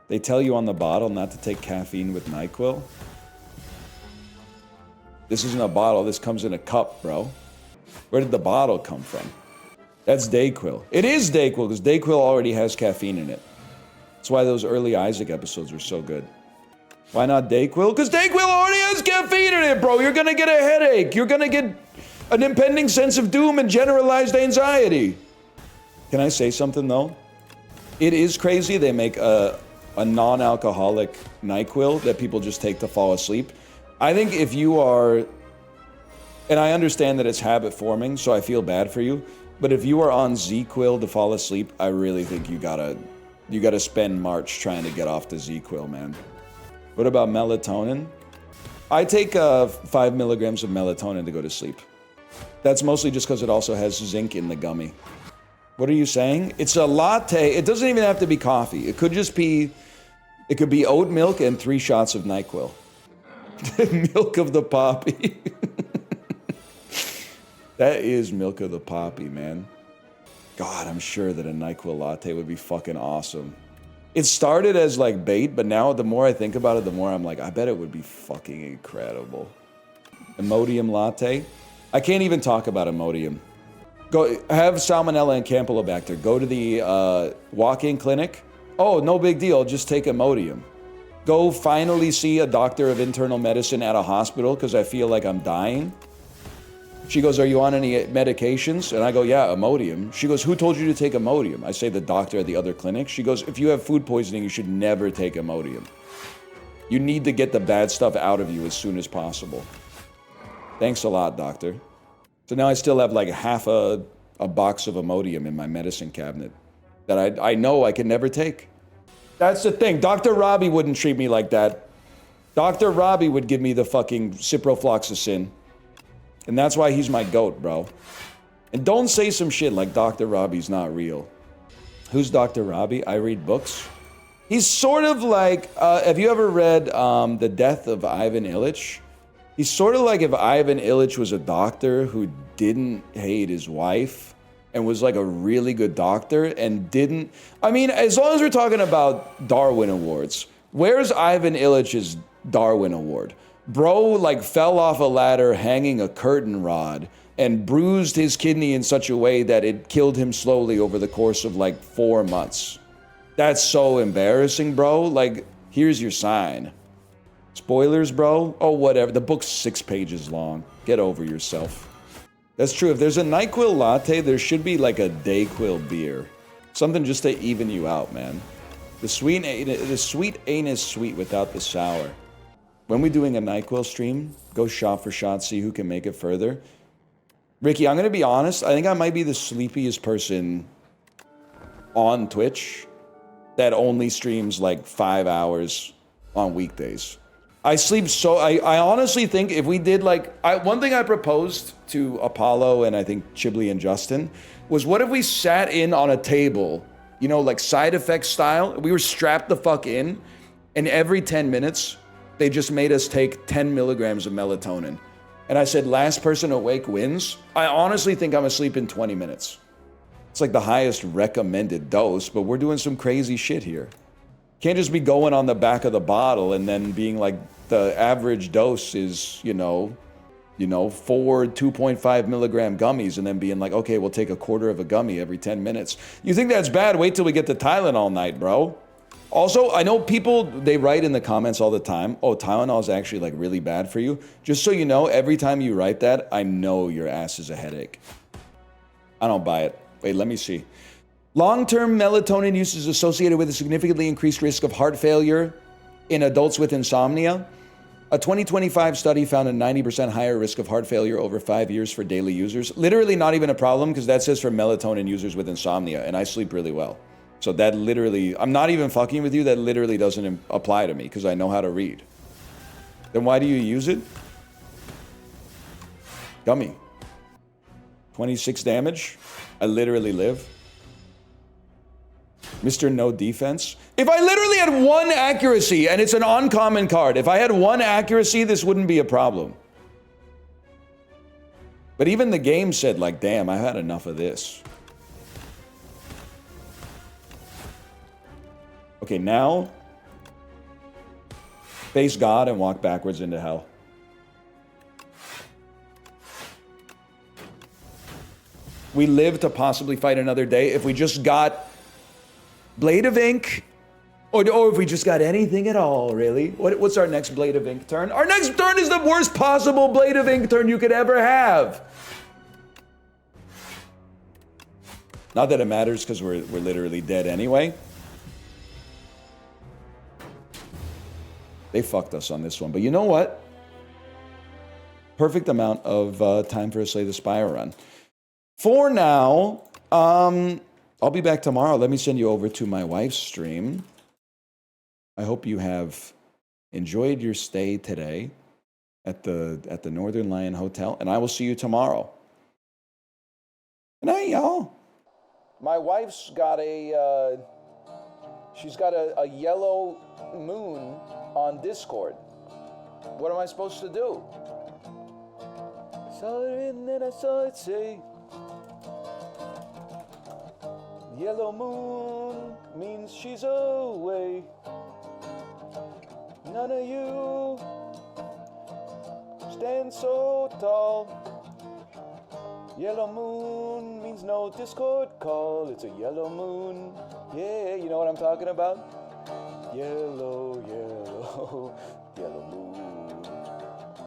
They tell you on the bottle not to take caffeine with NyQuil. This isn't a bottle, this comes in a cup, bro. Where did the bottle come from? That's Dayquil. It is Dayquil, because Dayquil already has caffeine in it. That's why those early Isaac episodes were so good. Why not Dayquil? Because Dayquil already has caffeine in it, bro. You're gonna get a headache. You're gonna get an impending sense of doom and generalized anxiety. Can I say something, though? It is crazy they make a non-alcoholic NyQuil that people just take to fall asleep. I think if you are, and I understand that it's habit forming, so I feel bad for you, but if you are on ZQuil to fall asleep, I really think you gotta spend March trying to get off the ZQuil, man. What about melatonin? I take 5 milligrams of melatonin to go to sleep. That's mostly just because it also has zinc in the gummy. What are you saying? It's a latte. It doesn't even have to be coffee. It could just be, it could be oat milk and 3 shots of NyQuil. Milk of the poppy. That is milk of the poppy, man. God, I'm sure that a NyQuil latte would be fucking awesome. It started as like bait, but now the more I think about it, the more I'm like, I bet it would be fucking incredible. Imodium latte? I can't even talk about Imodium. Go have Salmonella and Campylobacter. Go to the walk-in clinic. Oh, no big deal. Just take Imodium. Go finally see a doctor of internal medicine at a hospital because I feel like I'm dying. She goes, are you on any medications? And I go, yeah, Imodium. She goes, who told you to take Imodium? I say, the doctor at the other clinic. She goes, if you have food poisoning, you should never take Imodium. You need to get the bad stuff out of you as soon as possible. Thanks a lot, doctor. So now I still have like half a box of Imodium in my medicine cabinet that I know I can never take. That's the thing. Dr. Robbie wouldn't treat me like that. Dr. Robbie would give me the fucking ciprofloxacin. And that's why he's my goat, bro. And don't say some shit like Dr. Robbie's not real. Who's Dr. Robbie? I read books. He's sort of like, have you ever read The Death of Ivan Illich? He's sort of like if Ivan Illich was a doctor who didn't hate his wife and was like a really good doctor and didn't... I mean, as long as we're talking about Darwin Awards, where's Ivan Illich's Darwin Award? Bro, like, fell off a ladder hanging a curtain rod and bruised his kidney in such a way that it killed him slowly over the course of, like, 4 months. That's so embarrassing, bro. Like, here's your sign. Spoilers, bro? Oh, whatever. The book's 6 pages long. Get over yourself. That's true. If there's a Nyquil Latte, there should be like a Dayquil beer. Something just to even you out, man. The sweet ain't as sweet without the sour. When we doing a Nyquil stream, go shot for shot, see who can make it further. Ricky, I'm going to be honest. I think I might be the sleepiest person on Twitch that only streams like 5 hours on weekdays. I sleep so... I honestly think if we did like... one thing I proposed to Apollo and I think Chiblee and Justin was what if we sat in on a table, you know, like side effect style. We were strapped the fuck in and every 10 minutes, they just made us take 10 milligrams of melatonin. And I said, last person awake wins. I honestly think I'm asleep in 20 minutes. It's like the highest recommended dose, but we're doing some crazy shit here. Can't just be going on the back of the bottle and then being like the average dose is, you know, 4 2.5 milligram gummies and then being like, okay, we'll take a quarter of a gummy every 10 minutes. You think that's bad? Wait till we get to Tylenol night, bro. Also, I know people, they write in the comments all the time, oh, Tylenol is actually like really bad for you. Just so you know, every time you write that, I know your ass is a headache. I don't buy it. Wait, let me see. Long-term melatonin use is associated with a significantly increased risk of heart failure in adults with insomnia. A 2025 study found a 90% higher risk of heart failure over 5 years for daily users. Literally not even a problem because that says for melatonin users with insomnia, and I sleep really well. So that literally, I'm not even fucking with you, that literally doesn't apply to me because I know how to read. Then why do you use it? Gummy. 26 damage. I literally live. Mr. No Defense. If I literally had 1 accuracy, and it's an uncommon card, if I had 1 accuracy, this wouldn't be a problem. But even the game said, like, damn, I've had enough of this. Okay, now, face God and walk backwards into hell. We live to possibly fight another day. If we just got Blade of Ink, or if we just got anything at all, really. What's our next Blade of Ink turn? Our next turn is the worst possible Blade of Ink turn you could ever have. Not that it matters, because we're literally dead anyway. They fucked us on this one, but you know what? Perfect amount of time for a Slay the Spire run. For now, I'll be back tomorrow. Let me send you over to my wife's stream. I hope you have enjoyed your stay today at the Northern Lion Hotel, and I will see you tomorrow. Good night, y'all. My wife's got a yellow moon on Discord. What am I supposed to do? Saw it and then I saw it say, yellow moon means she's away. None of you stand so tall. Yellow moon means no Discord call. It's a yellow moon. Yeah, you know what I'm talking about? Yellow, yellow, yellow moon.